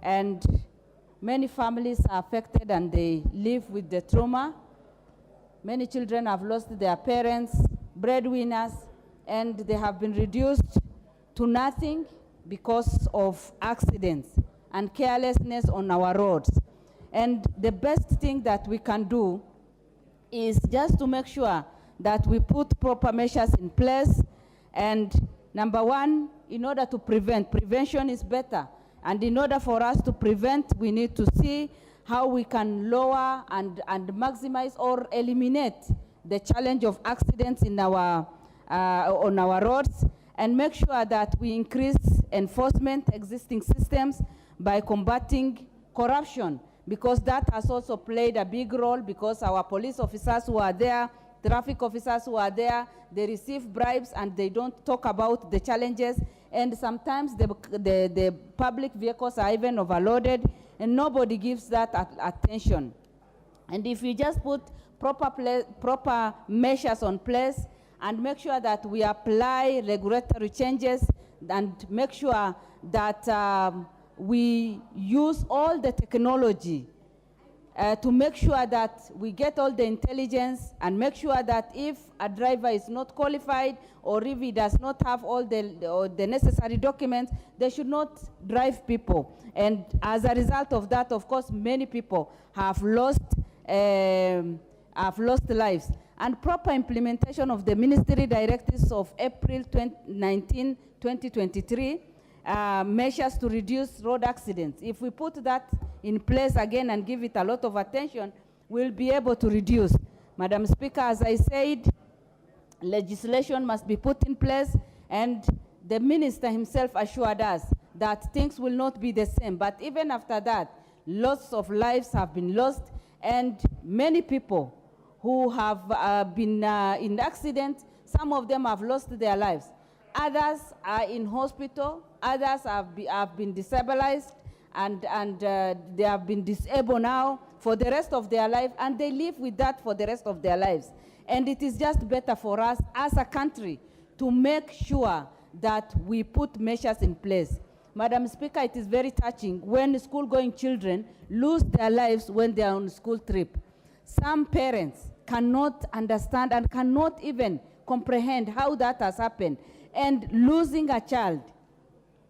and many families are affected and they live with the trauma. Many children have lost their parents, breadwinners, and they have been reduced to nothing because of accidents and carelessness on our roads. And the best thing that we can do is just to make sure that we put proper measures in place. And number one, in order to prevent, prevention is better. And in order for us to prevent, we need to see how we can lower and maximize or eliminate the challenge of accidents in our, on our roads, and make sure that we increase enforcement existing systems by combating corruption, because that has also played a big role, because our police officers who are there, traffic officers who are there, they receive bribes and they don't talk about the challenges, and sometimes the public vehicles are even overloaded and nobody gives that attention. And if we just put proper measures on place and make sure that we apply regulatory changes and make sure that we use all the technology to make sure that we get all the intelligence, and make sure that if a driver is not qualified or if he does not have all the necessary documents, they should not drive people. And as a result of that, of course, many people have lost lives. And proper implementation of the ministry directives of April 19, 2023, measures to reduce road accidents. If we put that in place again and give it a lot of attention, we'll be able to reduce. Madam Speaker, as I said, legislation must be put in place, and the minister himself assured us that things will not be the same. But even after that, lots of lives have been lost, and many people who have been in accidents, some of them have lost their lives. Others are in hospital, others have been destabilized, and they have been disabled now for the rest of their life, and they live with that for the rest of their lives. And it is just better for us as a country to make sure that we put measures in place. Madam Speaker, it is very touching when school-going children lose their lives when they are on a school trip. Some parents cannot understand and cannot even comprehend how that has happened. And losing a child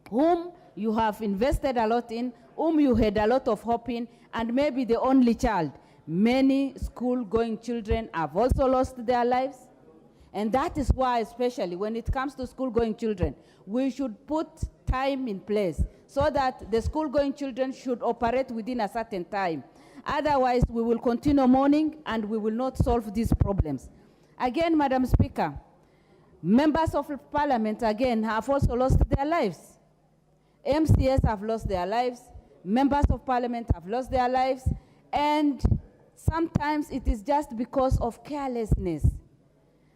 whom you have invested a lot in, whom you had a lot of hope in, and maybe the only child. Many school-going children have also lost their lives. And that is why, especially when it comes to school-going children, we should put time in place so that the school-going children should operate within a certain time. Otherwise, we will continue mourning and we will not solve these problems. Again, Madam Speaker, members of parliament, again, have also lost their lives. MCAs have lost their lives, members of parliament have lost their lives, and sometimes it is just because of carelessness.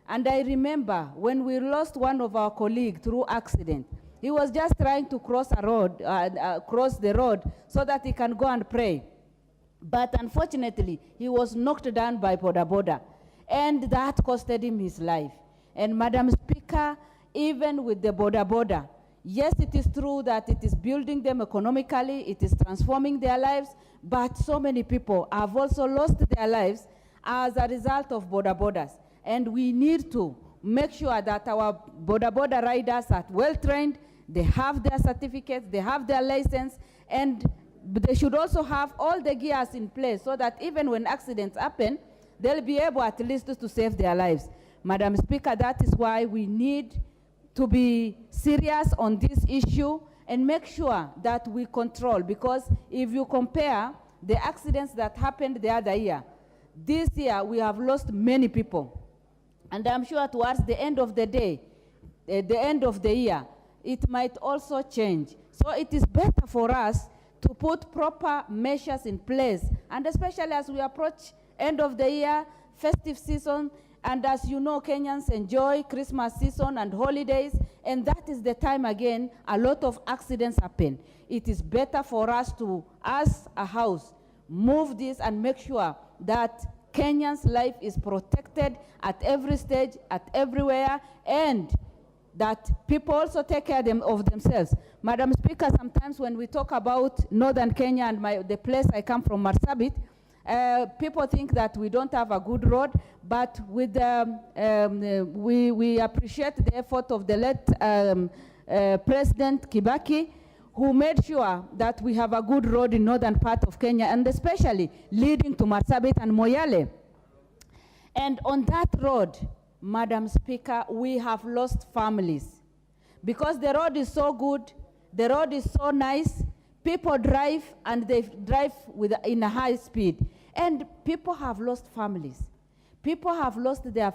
And I remember when we lost one of our colleagues through accident. He was just trying to cross a road, cross the road so that he can go and pray. But unfortunately, he was knocked down by boda boda, and that costed him his life. And Madam Speaker, even with the boda boda, yes, it is true that it is building them economically, it is transforming their lives, but so many people have also lost their lives as a result of boda bodas. And we need to make sure that our boda boda riders are well trained, they have their certificates, they have their license, and they should also have all the gears in place so that even when accidents happen, they'll be able at least to save their lives. Madam Speaker, that is why we need to be serious on this issue and make sure that we control, because if you compare the accidents that happened the other year, this year we have lost many people. And I'm sure towards the end of the day, the end of the year, it might also change. So it is better for us to put proper measures in place, and especially as we approach end of the year, festive season, and as you know, Kenyans enjoy Christmas season and holidays, and that is the time again a lot of accidents happen. It is better for us to, as a house, move this and make sure that Kenyans' life is protected at every stage, at everywhere, and that people also take care of themselves. Madam Speaker, sometimes when we talk about northern Kenya and the place I come from, Marsabit, people think that we don't have a good road, but with we appreciate the effort of the late President Kibaki, who made sure that we have a good road in northern part of Kenya, and especially leading to Marsabit and Moyale. And on that road, Madam Speaker, we have lost families. Because the road is so good, the road is so nice, people drive and they drive in a high speed. And people have lost families. People have lost their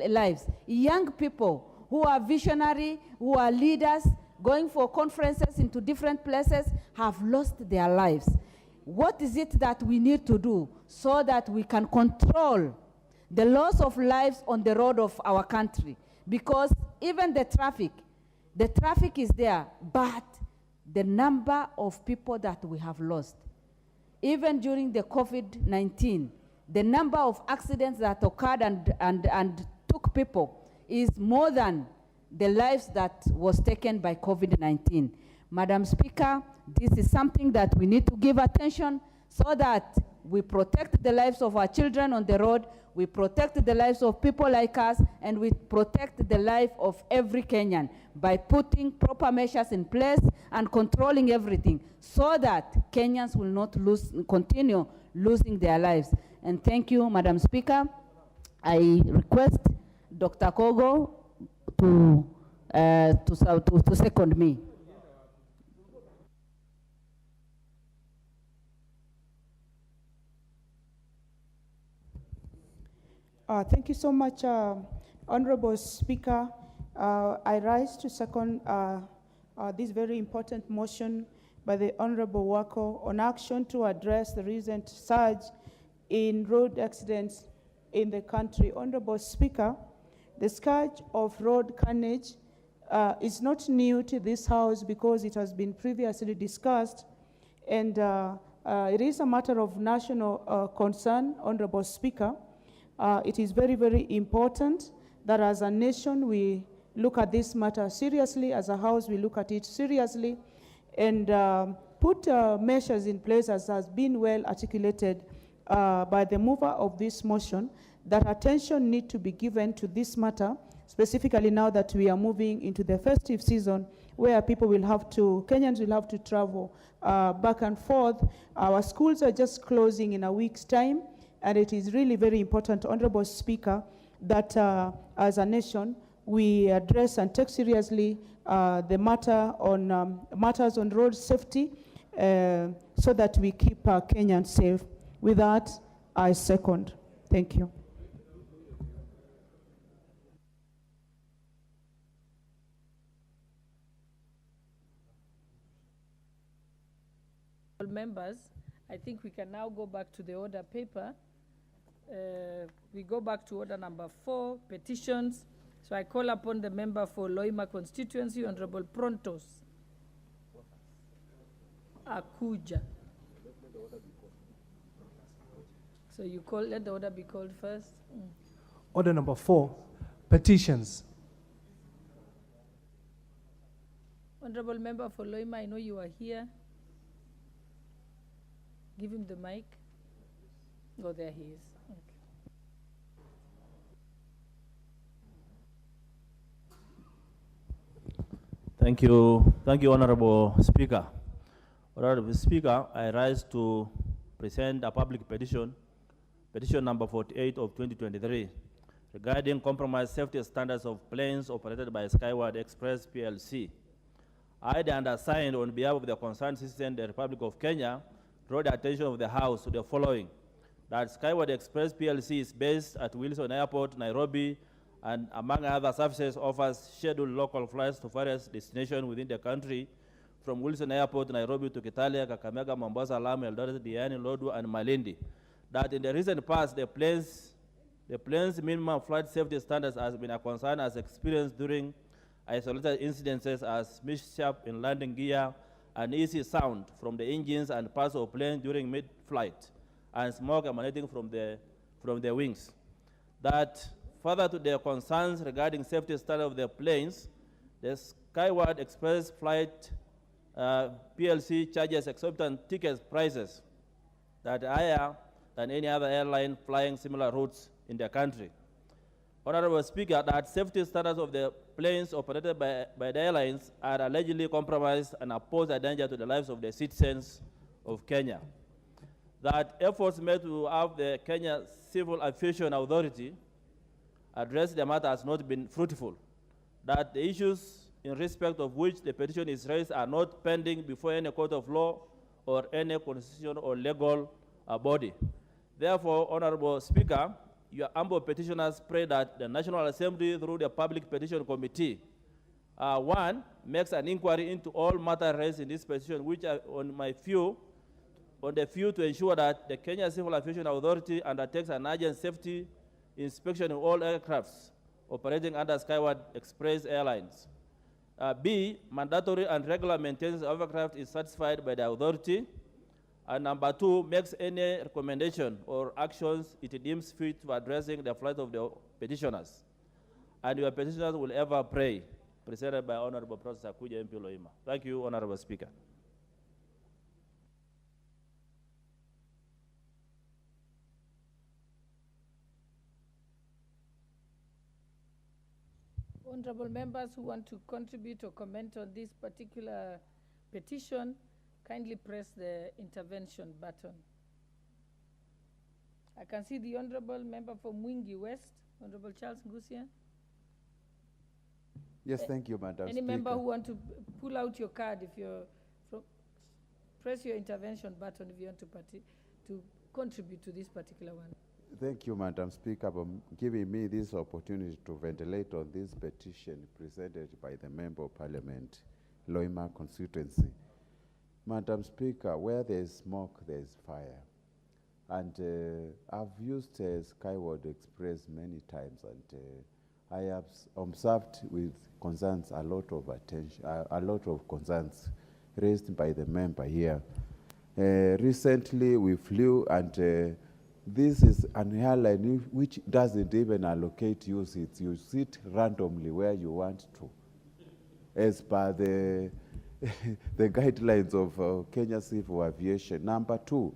lives. Young people who are visionary, who are leaders, going for conferences into different places, have lost their lives. What is it that we need to do so that we can control the loss of lives on the road of our country? Because even the traffic is there, but the number of people that we have lost, even during the COVID-19, the number of accidents that occurred and took people is more than the lives that was taken by COVID-19. Madam Speaker, this is something that we need to give attention so that we protect the lives of our children on the road, we protect the lives of people like us, and we protect the life of every Kenyan by putting proper measures in place and controlling everything so that Kenyans will not continue losing their lives. And thank you, Madam Speaker. I request Dr. Kogo to second me. Thank you so much, Honorable Speaker. I rise to second this very important motion by the Honorable Wako on action to address the recent surge in road accidents in the country. Honorable Speaker, the scourge of road carnage is not new to this House because it has been previously discussed, and it is a matter of national concern, Honorable Speaker. It is very, very important that as a nation we look at this matter seriously, as a House we look at it seriously, and put measures in place, as has been well articulated by the mover of this motion, that attention need to be given to this matter, specifically now that we are moving into the festive season where Kenyans will have to travel back and forth. Our schools are just closing in a week's time, and it is really very important, Honorable Speaker, that as a nation, we address and take seriously the matter on matters on road safety so that we keep Kenyans safe. With that, I second. Thank you. Members, I think we can now go back to the order paper. We go back to order number 4, petitions. So I call upon the member for Loima constituency, Honorable Prontos Akuja. So you let the order be called first. Order number 4, petitions. Honorable member for Loima, I know you are here. Give him the mic. Oh, there he is. Okay. Thank you, Honorable Speaker. Honorable Speaker, I rise to present a public petition, petition number 48 of 2023, regarding compromised safety standards of planes operated by Skyward Express PLC. I, the undersigned, on behalf of the concerned citizen, the Republic of Kenya, draw the attention of the House to the following: that Skyward Express PLC is based at Wilson Airport, Nairobi, and among other services offers scheduled local flights to various destinations within the country, from Wilson Airport, Nairobi to Kitale, Kakamega, Mombasa, Lamu, Eldoret, Diani, Lodwar, and Malindi. That in the recent past, the plane's minimum flight safety standards has been a concern as experienced during isolated incidences as mishap in landing gear, and easy sound from the engines and parts of plane during mid-flight, and smoke emanating from the wings. That further to the concerns regarding safety standard of the planes, The Skyward Express flight PLC charges exorbitant ticket prices that are higher than any other airline flying similar routes in the country. Honorable Speaker, that safety standards of the planes operated by the airlines are allegedly compromised and pose a danger to the lives of the citizens of Kenya. That efforts made to have the Kenya Civil Aviation Authority address the matter has not been fruitful. That the issues in respect of which the petition is raised are not pending before any court of law or any constitutional or legal body. Therefore, Honorable Speaker, your humble petitioners pray that the National Assembly, through the Public Petition Committee, one, makes an inquiry into all matters raised in this petition, which are on the view to ensure that the Kenya Civil Aviation Authority undertakes an urgent safety inspection of all aircrafts operating under Skyward Express Airlines. B, mandatory and regular maintenance of aircraft is satisfied by the authority. And number two, makes any recommendation or actions it deems fit for addressing the flight of the petitioners. And your petitioners will ever pray, presented by Honorable Professor Kuja MP Loima. Thank you, Honorable Speaker. Honorable members who want to contribute or comment on this particular petition, kindly press the intervention button. I can see the Honorable Member for Mwingi West, Honorable Charles Ngusia. Yes, thank you, Madam Any Speaker. member who want to pull out your card, if you're press your intervention button if you want to contribute to this particular one. Thank you, Madam Speaker, for giving me this opportunity to ventilate on this petition presented by the Member of Parliament, Loima constituency. Madam Speaker, where there is smoke, there is fire. And I've used Skyward Express many times, and I have observed with concerns a lot of attention, a lot of concerns raised by the member here. Recently, we flew, and this is an airline which doesn't even allocate you seats. You sit randomly where you want to, as per the the guidelines of Kenya Civil Aviation. Number two,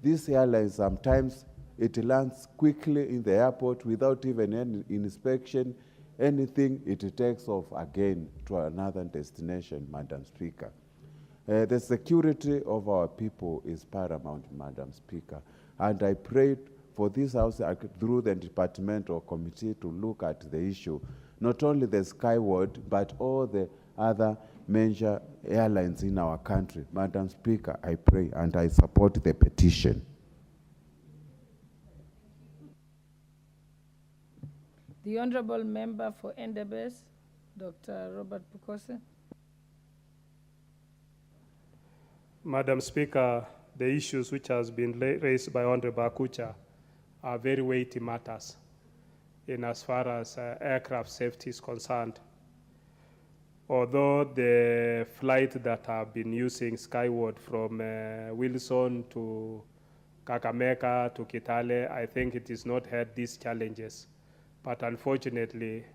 this airline sometimes it lands quickly in the airport without even any inspection, anything, it takes off again to another destination, Madam Speaker. The security of our people is paramount, Madam Speaker. And I prayed for this House through the departmental committee to look at the issue, not only the Skyward, but all the other major airlines in our country. Madam Speaker, I pray and I support the petition. The Honorable Member for Endebess, Dr. Robert Bukose. Madam Speaker, the issues which has been raised by Honorable Akucha are very weighty matters in as far as aircraft safety is concerned. Although the flight that have been using Skyward from Wilson to Kakamega to Kitale, I think it is not had these challenges. But unfortunately,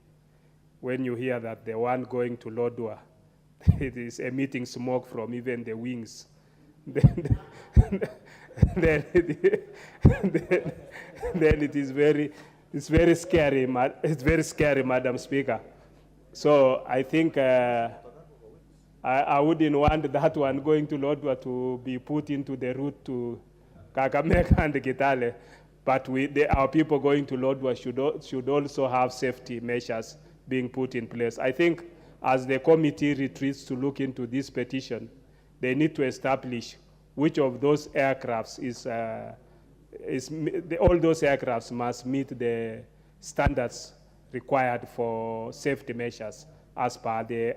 when you hear that the one going to Lodwar, it is emitting smoke from even the wings, then it is very scary. It's very scary, Madam Speaker. So I think I wouldn't want that one going to Lodwar to be put into the route to Kakamega and Kitale. But our people going to Lodwar should also have safety measures being put in place. I think as the committee retreats to look into this petition, they need to establish which of those aircrafts all those aircrafts must meet the standards required for safety measures as per the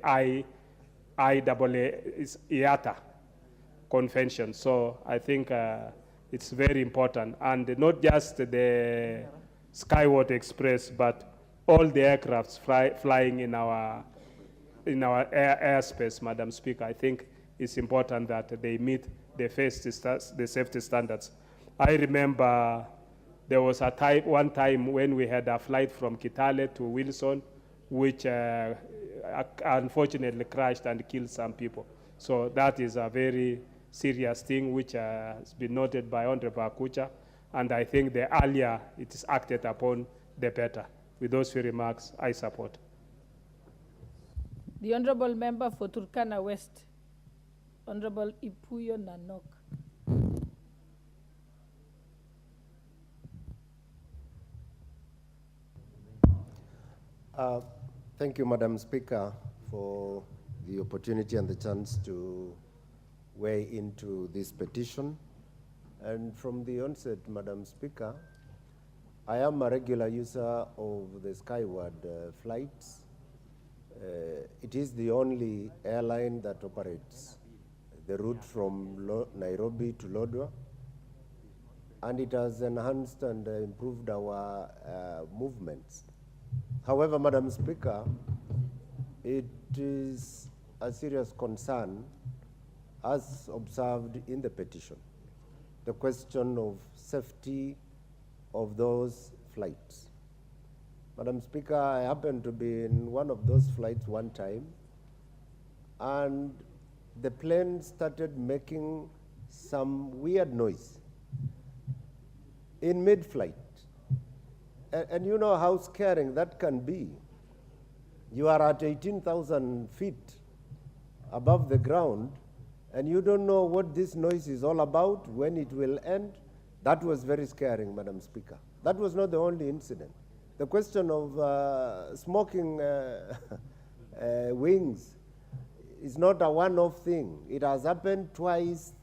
IATA convention. So I think it's very important, and not just the Skyward Express, but all the aircrafts flying in our airspace, Madam Speaker. I think it's important that they meet the safety standards. I remember there was one time when we had a flight from Kitale to Wilson, which unfortunately crashed and killed some people. So that is a very serious thing which has been noted by Honorable Akucha, and I think the earlier it is acted upon, the better. With those few remarks, I support. The Honorable Member for Turkana West, Honorable Ipuyo Nanok. Thank you, Madam Speaker, for the opportunity and the chance to weigh into this petition. And from the onset, Madam Speaker, I am a regular user of the Skyward flights. It is the only airline that operates the route from Nairobi to Lodwar, and it has enhanced and improved our movements. However, Madam Speaker, it is a serious concern, as observed in the petition, the question of safety of those flights. Madam Speaker, I happened to be in one of those flights one time, and the plane started making some weird noise in mid-flight. And you know how scaring that can be. You are at 18,000 feet above the ground, and you don't know what this noise is all about, when it will end. That was very scaring, Madam Speaker. That was not the only incident. The question of smoking wings is not a one-off thing. It has happened twice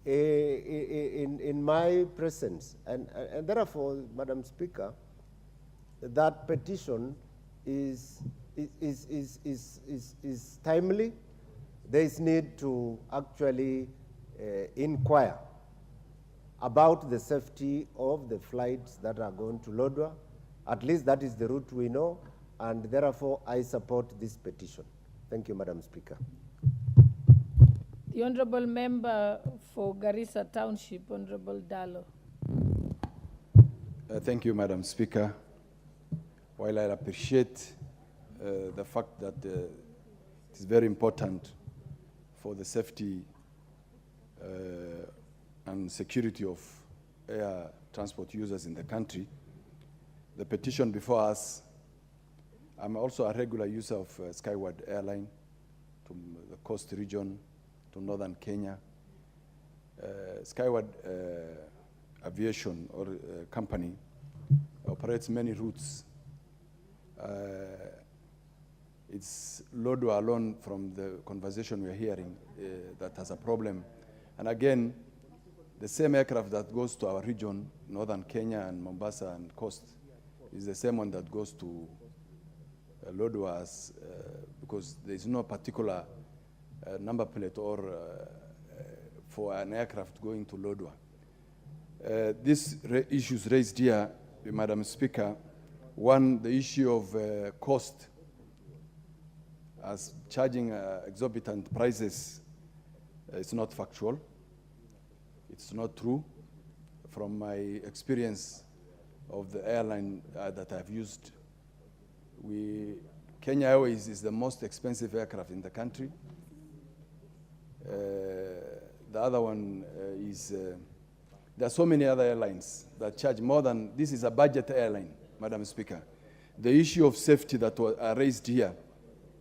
in my presence. And therefore, Madam Speaker, that petition is timely. There is need to actually inquire about the safety of the flights that are going to Lodwar. At least that is the route we know, and therefore I support this petition. Thank you, Madam Speaker. The Honorable Member for Garissa Township, Honorable Dallo. Thank you, Madam Speaker. While I appreciate the fact that it is very important for the safety and security of air transport users in the country, the petition before us, I'm also a regular user of Skyward Airline to the coast region, to northern Kenya. Skyward Aviation or company operates many routes. It's Lodwar alone, from the conversation we're hearing, that has a problem. And again, the same aircraft that goes to our region, northern Kenya and Mombasa and coast, is the same one that goes to Lodwar, because there is no particular number plate or for an aircraft going to Lodwar. These issues raised here, Madam Speaker, one, the issue of cost, as charging exorbitant prices is not factual. It's not true. From my experience of the airline that I've used, Kenya Airways is the most expensive aircraft in the country. The other one is, there are so many other airlines that charge more than, this is a budget airline, Madam Speaker. The issue of safety that was raised here,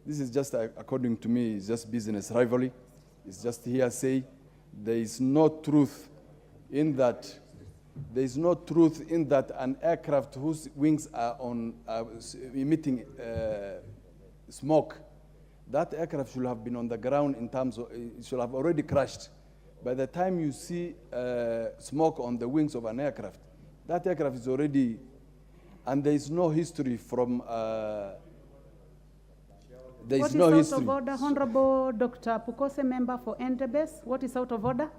this is just, according to me, is just business rivalry. It's just hearsay. There is no truth in that. There is no truth in that an aircraft whose wings are emitting smoke, that aircraft should have been on the ground in terms of, it should have already crashed. By the time you see smoke on the wings of an aircraft, that aircraft is already, and there is no history from, there is no history. What is out of order? Honorable Dr. Pukose, member for Entebbe. What is out of order?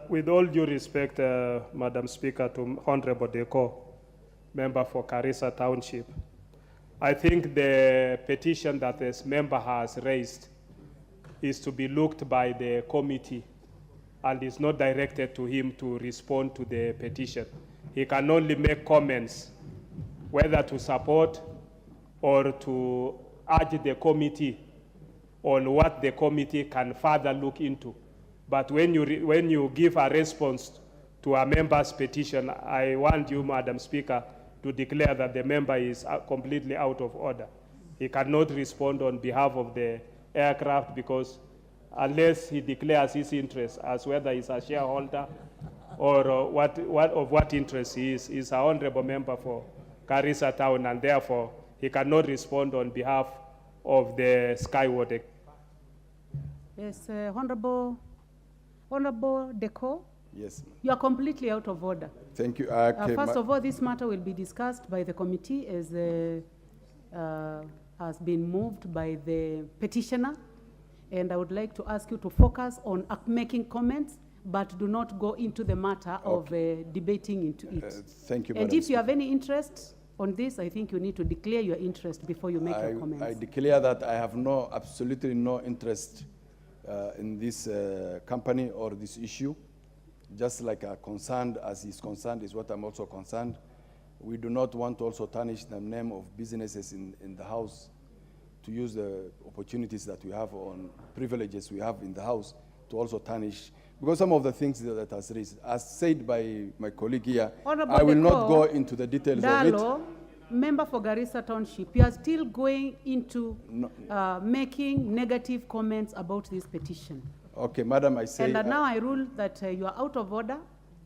With all due respect, Madam Speaker, to Honorable Deko, member for Garissa Township, I think the petition that this member has raised is to be looked by the committee and is not directed to him to respond to the petition. He can only make comments whether to support or to urge the committee on what the committee can further look into. But when you give a response to a member's petition, I want you, Madam Speaker, to declare that the member is completely out of order. He cannot respond on behalf of the aircraft because unless he declares his interest as whether he's a shareholder or what interest he is, he's an honorable member for Garissa Town, and therefore he cannot respond on behalf of the Skyward. Yes, Honorable Deco. Yes. You are completely out of order. Thank you. First of all, this matter will be discussed by the committee as has been moved by the petitioner. And I would like to ask you to focus on making comments, but do not go into the matter of debating into it. Thank you, And Madam if you have any interest on this, I think you need to declare your interest before you make your comments. I declare that I have absolutely no interest in this company or this issue. Just like concerned as he's concerned is what I'm also concerned. We do not want to also tarnish the name of businesses in the house, to use the opportunities that we have on privileges we have in the house to also tarnish. Because some of the things that has raised, as said by my colleague here, I will not go into the details of it. Member for Garissa Township, you are still going into making negative comments about this petition. Okay, Madam, I say... And now I rule that you are out of order.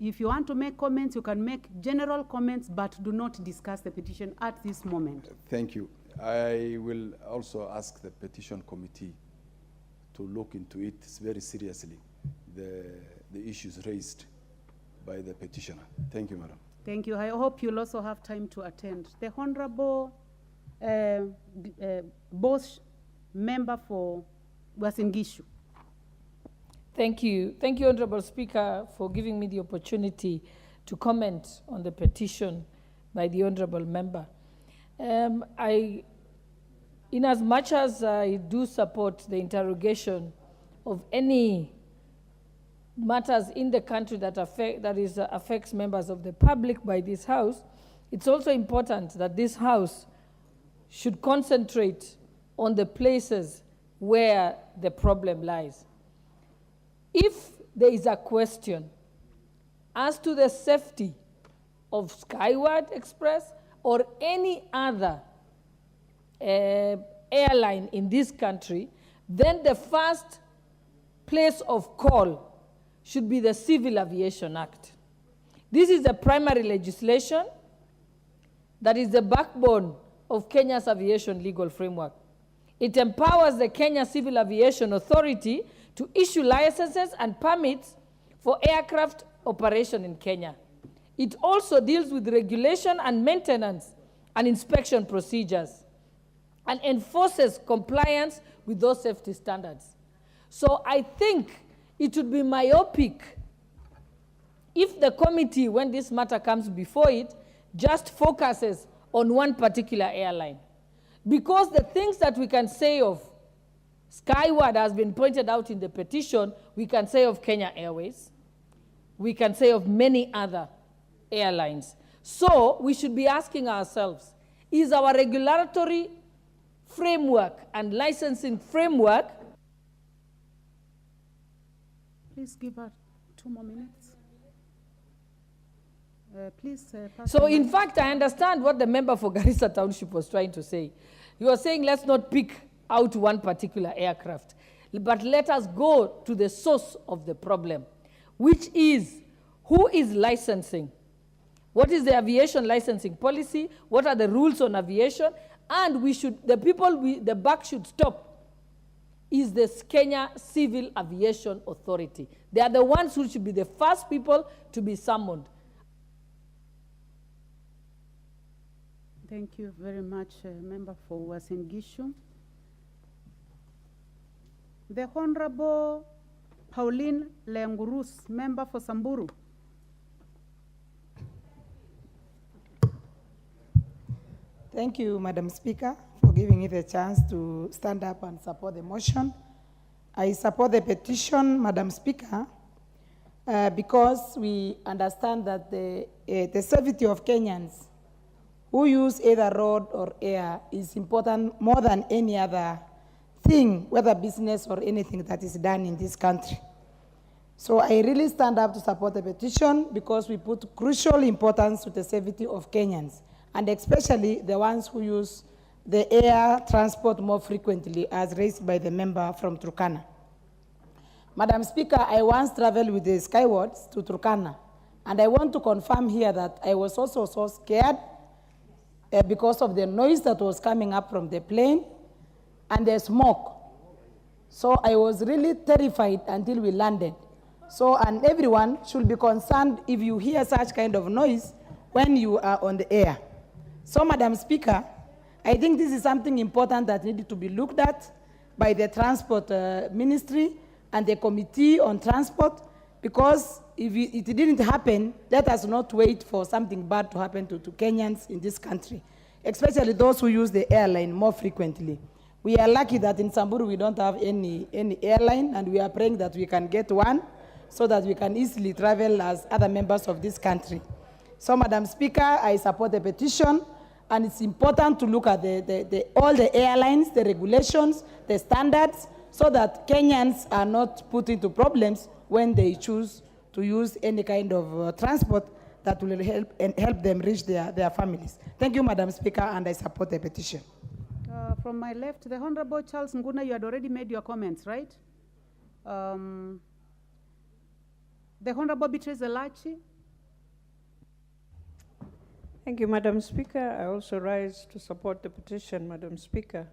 If you want to make comments, you can make general comments, but do not discuss the petition at this moment. Thank you. I will also ask the petition committee to look into it very seriously, the issues raised by the petitioner. Thank you, Madam. Thank you. I hope you'll also have time to attend. The Honorable Bosch, member for Uasin Gishu. Thank you. Thank you, Honorable Speaker, for giving me the opportunity to comment on the petition by the Honorable Member. In as much as I do support the interrogation of any matters in the country that affects members of the public by this House, it's also important that this House should concentrate on the places where the problem lies. If there is a question as to the safety of Skyward Express or any other airline in this country, then the first place of call should be the Civil Aviation Act. This is the primary legislation that is the backbone of Kenya's aviation legal framework. It empowers the Kenya Civil Aviation Authority to issue licenses and permits for aircraft operation in Kenya. It also deals with regulation and maintenance and inspection procedures and enforces compliance with those safety standards. So I think it would be myopic if the committee, when this matter comes before it, just focuses on one particular airline. Because the things that we can say of Skyward has been pointed out in the petition, we can say of Kenya Airways, we can say of many other airlines. So we should be asking ourselves, is our regulatory framework and licensing framework... Please give her 2 more minutes. So in fact, I understand what the member for Garissa Township was trying to say. He was saying, let's not pick out one particular aircraft, but let us go to the source of the problem, which is who is licensing? What is the aviation licensing policy? What are the rules on aviation? And the buck should stop is the Kenya Civil Aviation Authority. They are the ones who should be the first people to be summoned. Thank you very much, Member for Uasin Gishu. The Honorable Pauline Leangurus, Member for Samburu. Thank you, Madam Speaker, for giving me the chance to stand up and support the motion. I support the petition, Madam Speaker, because we understand that the safety of Kenyans who use either road or air is important more than any other thing, whether business or anything that is done in this country. So I really stand up to support the petition because we put crucial importance to the safety of Kenyans, and especially the ones who use the air transport more frequently, as raised by the member from Turkana. Madam Speaker, I once traveled with the Skywards to Turkana, and I want to confirm here that I was also so scared because of the noise that was coming up from the plane and the smoke. So I was really terrified until we landed. So, and everyone should be concerned if you hear such kind of noise when you are on the air. So, Madam Speaker, I think this is something important that needed to be looked at by the Transport Ministry and the Committee on Transport, because if it didn't happen, let us not wait for something bad to happen to Kenyans in this country, especially those who use the airline more frequently. We are lucky that in Samburu we don't have any airline, and we are praying that we can get one so that we can easily travel as other members of this country. So, Madam Speaker, I support the petition, and it's important to look at all the airlines, the regulations, the standards, so that Kenyans are not put into problems when they choose to use any kind of transport that will help them reach their families. Thank you, Madam Speaker, and I support the petition. From my left, the Honorable Charles Nguna, you had already made your comments, right? The Honorable Beatrice Elachi. Thank you, Madam Speaker. I also rise to support the petition, Madam Speaker,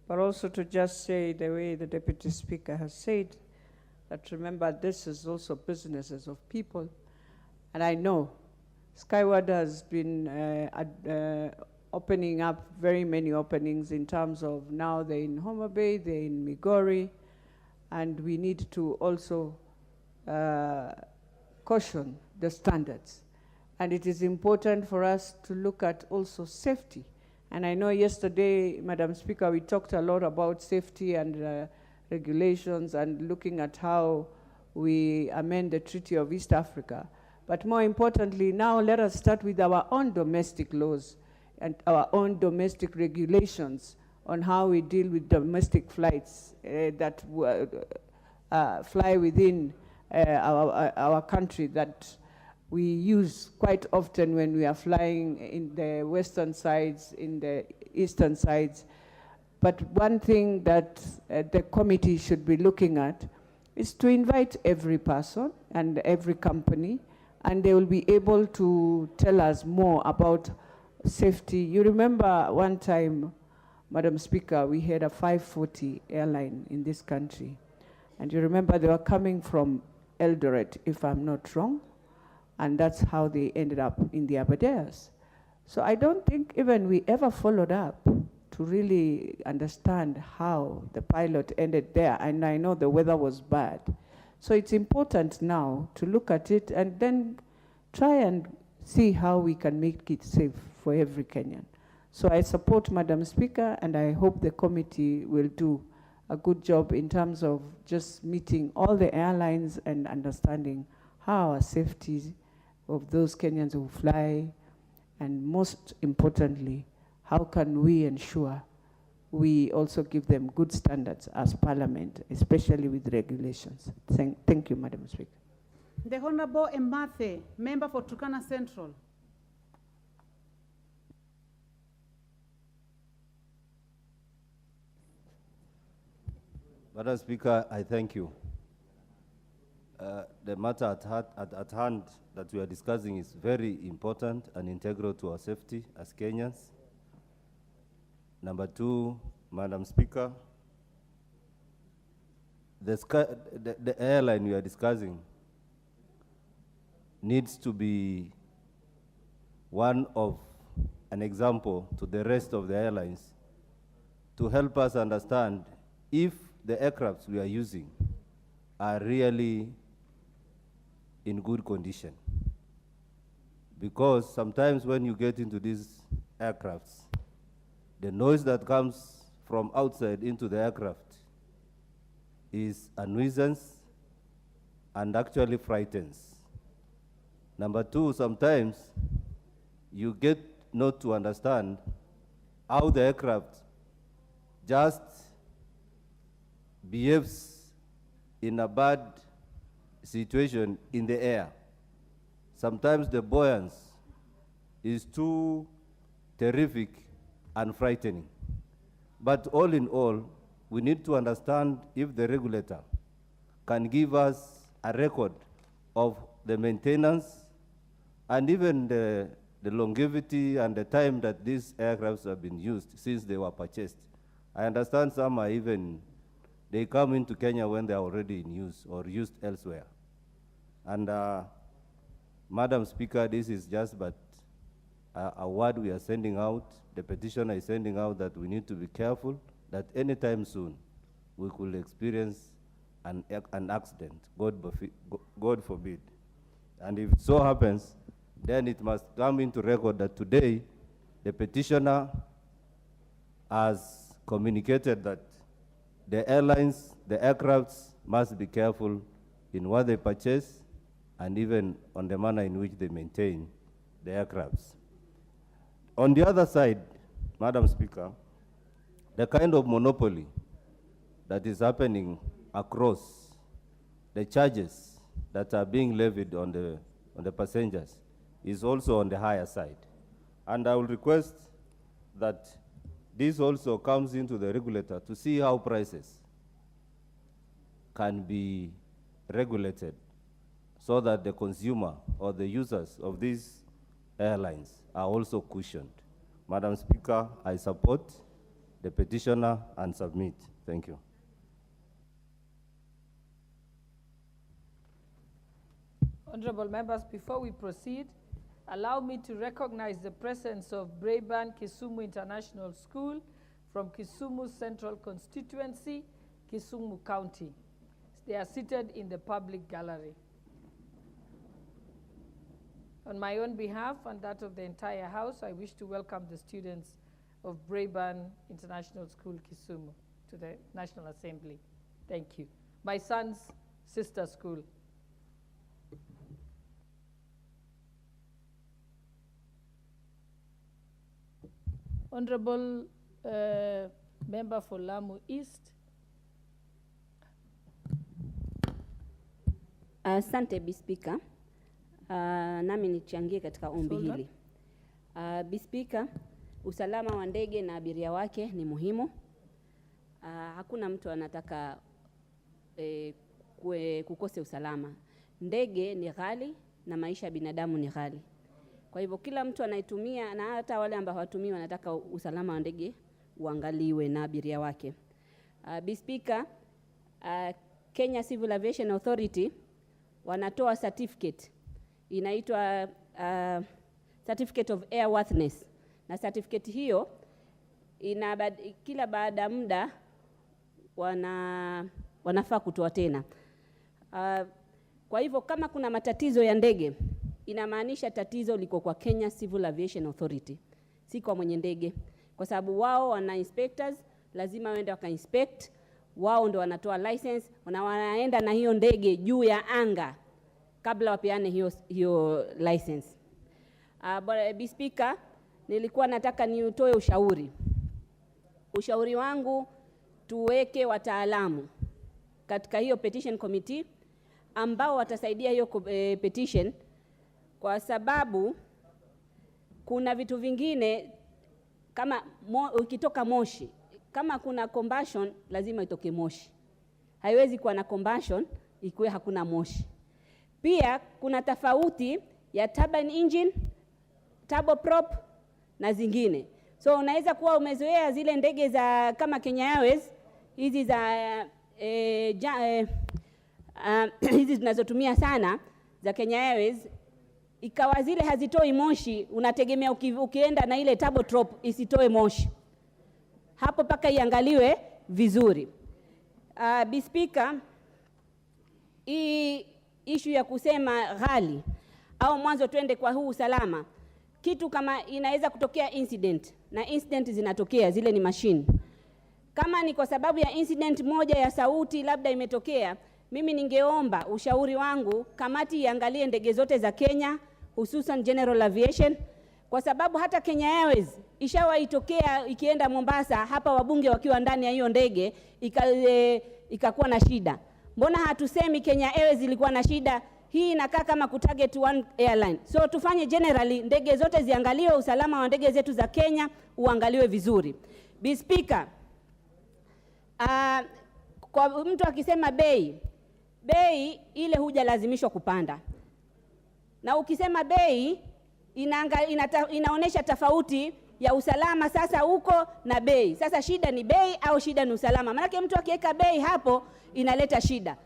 but also to just say the way the Deputy Speaker has said, that remember this is also businesses of people. And I know Skyward has been opening up very many openings in terms of now they're in Homa Bay, they're in Migori, and we need to also caution the standards. And it is important for us to look at also safety. And I know yesterday, Madam Speaker, we talked a lot about safety and regulations and looking at how we amend the Treaty of East Africa. But more importantly, now let us start with our own domestic laws and our own domestic regulations on how we deal with domestic flights that fly within our country that we use quite often when we are flying in the western sides, in the eastern sides. But one thing that the committee should be looking at is to invite every person and every company, and they will be able to tell us more about safety. You remember one time, Madam Speaker, we had a 540 airline in this country. And you remember they were coming from Eldoret, if I'm not wrong. And that's how they ended up in the Aberdares. So I don't think even we ever followed up to really understand how the pilot ended there. And I know the weather was bad. So it's important now to look at it and then try and see how we can make it safe for every Kenyan. So I support Madam Speaker, and I hope the committee will do a good job in terms of just meeting all the airlines and understanding how our safety of those Kenyans who fly, and most importantly, how can we ensure we also give them good standards as Parliament, especially with regulations. Thank you, Madam Speaker. The Honorable Emathe, member for Turkana Central. Madam Speaker, I thank you. The matter at hand that we are discussing is very important and integral to our safety as Kenyans. Number two, Madam Speaker, the airline we are discussing needs to be an example to the rest of the airlines to help us understand if the aircrafts we are using are really in good condition. Because sometimes when you get into these aircrafts, the noise that comes from outside into the aircraft is a nuisance and actually frightens. Number two, sometimes you get not to understand how the aircraft just behaves in a bad situation in the air. Sometimes the buoyancy is too terrific and frightening. But all in all, we need to understand if the regulator can give us a record of the maintenance and even the longevity and the time that these aircrafts have been used since they were purchased. I understand some are even, they come into Kenya when they are already in use or used elsewhere. And Madam Speaker, this is just but a word we are sending out, the petitioner is sending out that we need to be careful that anytime soon we could experience an accident, God forbid. And if it so happens, then it must come into record that today the petitioner has communicated that the airlines, the aircrafts must be careful in what they purchase and even on the manner in which they maintain the aircrafts. On the other side, Madam Speaker, the kind of monopoly that is happening across the charges that are being levied on the passengers is also on the higher side. And I will request that this also comes into the regulator to see how prices can be regulated so that the consumer or the users of these airlines are also cushioned. Madam Speaker, I support the petitioner and submit. Thank you. Honorable members, before we proceed, allow me to recognize the presence of Braeburn Kisumu International School from Kisumu Central Constituency, Kisumu County. They are seated in the public gallery. On my own behalf and that of the entire House, I wish to welcome the students of Braeburn International School, Kisumu, to the National Assembly. Thank you. My son's sister school. Honorable Member for Lamu East. Asante Bispika. Nami nichangie katika ombi hili. Bispika, usalama wa ndege na abiria wake ni muhimu. Hakuna mtu anataka kukose usalama. Ndege ni ghali na maisha ya binadamu ni ghali. Kwa hivyo kila mtu anaitumia na hata wale ambao hawatumii wanataka usalama wa ndege uangaliwe na abiria wake. Bispika, Kenya Civil Aviation Authority wanatoa certificate inaitwa Certificate of Airworthiness, na certificate hiyo kila baada muda wanafaa kutoa tena. Kwa hivyo kama kuna matatizo ya ndege, inamaanisha tatizo liko kwa Kenya Civil Aviation Authority, si kwa mwenye ndege, kwa sababu wao wana inspectors, lazima waende waka-inspect, wao ndio wanatoa license, wanaenda na hiyo ndege juu ya anga kabla wapeane hiyo license. Bispika, nilikuwa nataka niutoe ushauri. Ushauri wangu, tuweke wataalamu katika hiyo petition committee ambao watasaidia hiyo petition, kwa sababu kuna vitu vingine kama ukitoka moshi, kama kuna combustion lazima itoke moshi. Haiwezi kuwa na combustion ikiwa hakuna moshi. Pia kuna tofauti ya turbine engine, turboprop na zingine. So unaweza kuwa umezoea zile ndege za kama Kenya Airways, hizi za hizi tunazotumia sana za Kenya Airways, ikawa zile hazitoi moshi, unategemea ukienda na ile turboprop isitoe moshi. Hapo paka iangaliwe vizuri. Bispika, hii issue ya kusema ghali au mwanzo twende kwa huu usalama, kitu kama inaweza kutokea incident, na incident zinatokea, zile ni machine. Kama ni kwa sababu ya incident moja ya sauti labda imetokea, mimi ningeomba, ushauri wangu, kamati iangalie ndege zote za Kenya, hususan General Aviation, kwa sababu hata Kenya Airways ishawaitokea ikienda Mombasa hapa, wabunge wakiwa ndani ya hiyo ndege ikakuwa na shida. Mbona hatusemi Kenya Airways ilikuwa na shida? Hii inakaa kama kutarget one airline. So tufanye generally ndege zote ziangaliwe, usalama wa ndege zetu za Kenya uangaliwe vizuri. Bi Speaker, kwa mtu akisema bei ile hujalazimishwa kupanda. Na ukisema bei inaonesha tofauti ya usalama sasa huko na bei. Sasa shida ni bei au shida ni usalama? Maana mtu akiweka bei hapo inaleta shida.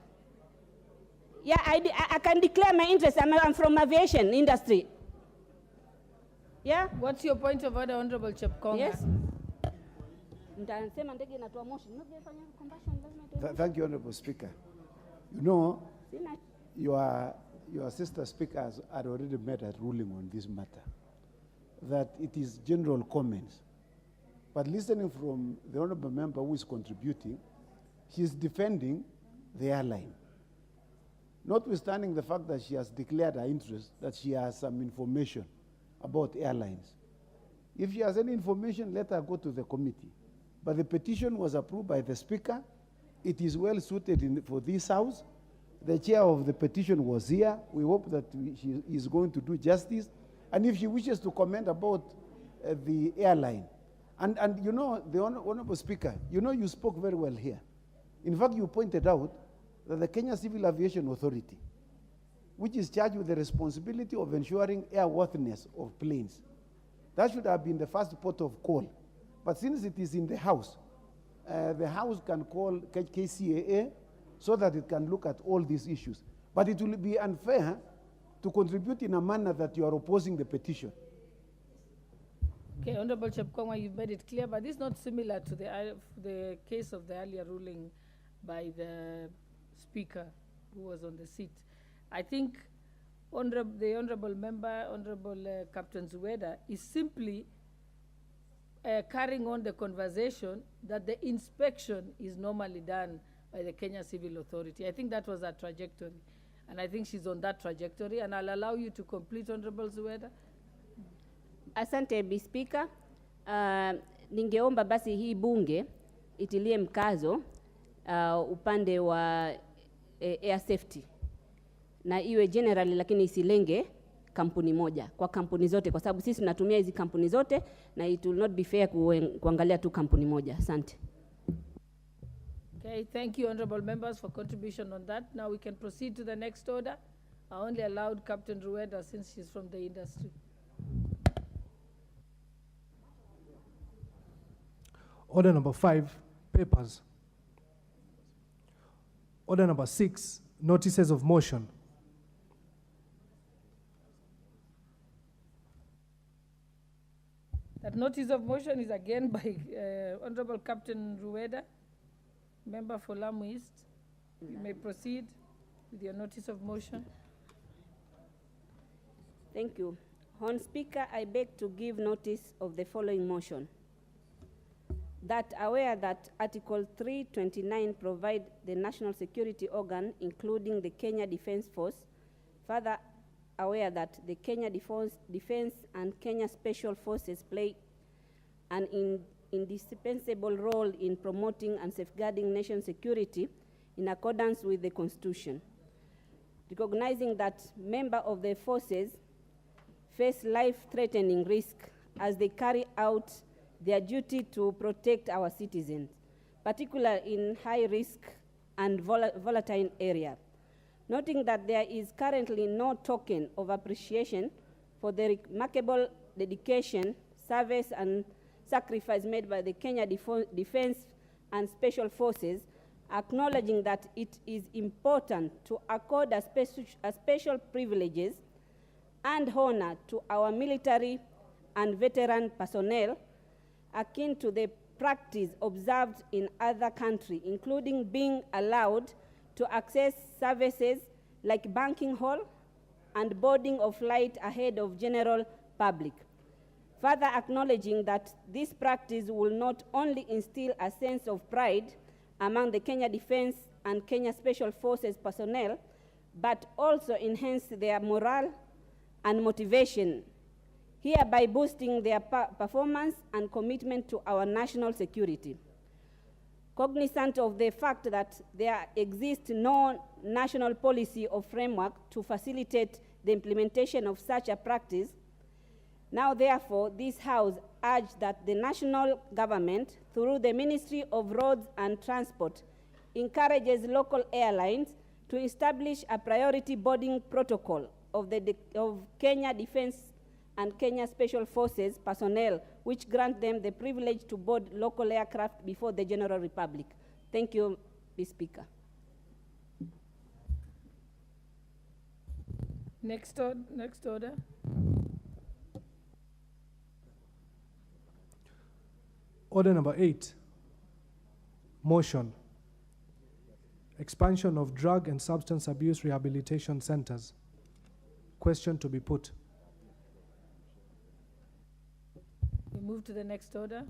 Yeah, I can declare my interest. I'm from aviation industry. Yeah. What's your point of order, Honorable Chepkonga? Yes. Mtasema ndege inatoa moshi. Thank you, Honorable Speaker. You know, your sister speakers had already made a ruling on this matter, that it is general comments. But listening from the honorable member who is contributing, he is defending the airline. Notwithstanding the fact that she has declared her interest, that she has some information about airlines. If she has any information, let her go to the committee. But the petition was approved by the Speaker. It is well suited for this House. The chair of the petition was here. We hope that she is going to do justice. And if she wishes to comment about the airline, and you know, the Honorable Speaker, you know, you spoke very well here. In fact, you pointed out that the Kenya Civil Aviation Authority, which is charged with the responsibility of ensuring airworthiness of planes, that should have been the first port of call. But since it is in the House can call KCAA so that it can look at all these issues. But it will be unfair to contribute in a manner that you are opposing the petition. Okay, Honorable Chepkonga, you've made it clear, but this is not similar to the case of the earlier ruling by the Speaker who was on the seat. I think the Honorable Member, Honorable Captain Zuweda, is simply carrying on the conversation that the inspection is normally done by the Kenya Civil Authority. I think that was her trajectory. And I think she's on that trajectory. And I'll allow you to complete, Honorable Zuweda. Asante, Bi Speaker. Ningeomba basi hii bunge itilie mkazo upande wa air safety. Na iwe generally lakini isilenge kampuni moja, kwa kampuni zote, kwa sababu sisi tunatumia hizi kampuni zote na it will not be fair kuangalia tu kampuni moja. Asante. Okay, thank you, honorable members, for contribution on that. Now we can proceed to the next order. I only allowed Captain Rueda since she's from the industry. Order number 5, papers. Order number 6, notices of motion. That notice of motion is again by Honorable Captain Rueda, member for Lamu East. You may proceed with your notice of motion. Thank you. Hon Speaker, I beg to give notice of the following motion. That aware that Article 329 provide the national security organ, including the Kenya Defence Force, further aware that the Kenya Defence and Kenya Special Forces play an indispensable role in promoting and safeguarding nation security in accordance with the Constitution. Recognizing that members of the forces face life-threatening risk as they carry out their duty to protect our citizens, particularly in high-risk and volatile areas. Noting that there is currently no token of appreciation for the remarkable dedication, service, and sacrifice made by the Kenya Defence and Special Forces, acknowledging that it is important to accord a special privileges and honor to our military and veteran personnel, akin to the practice observed in other countries, including being allowed to access services like banking hall and boarding of flight ahead of general public. Further acknowledging that this practice will not only instill a sense of pride among the Kenya Defence and Kenya Special Forces personnel, but also enhance their morale and motivation. hereby boosting their performance and commitment to our national security. Cognizant of the fact that there exists no national policy or framework to facilitate the implementation of such a practice, now therefore this House urges that the national government, through the Ministry of Roads and Transport, encourages local airlines to establish a priority boarding protocol of Kenya Defense and Kenya Special Forces personnel, which grant them the privilege to board local aircraft before the General Republic. Thank you, Mr. Speaker. Next order. Order number 8, motion. Expansion of drug and substance abuse rehabilitation centers. Question to be put. We move to the next order.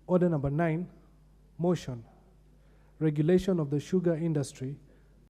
Order number 9, motion. Regulation of the sugar industry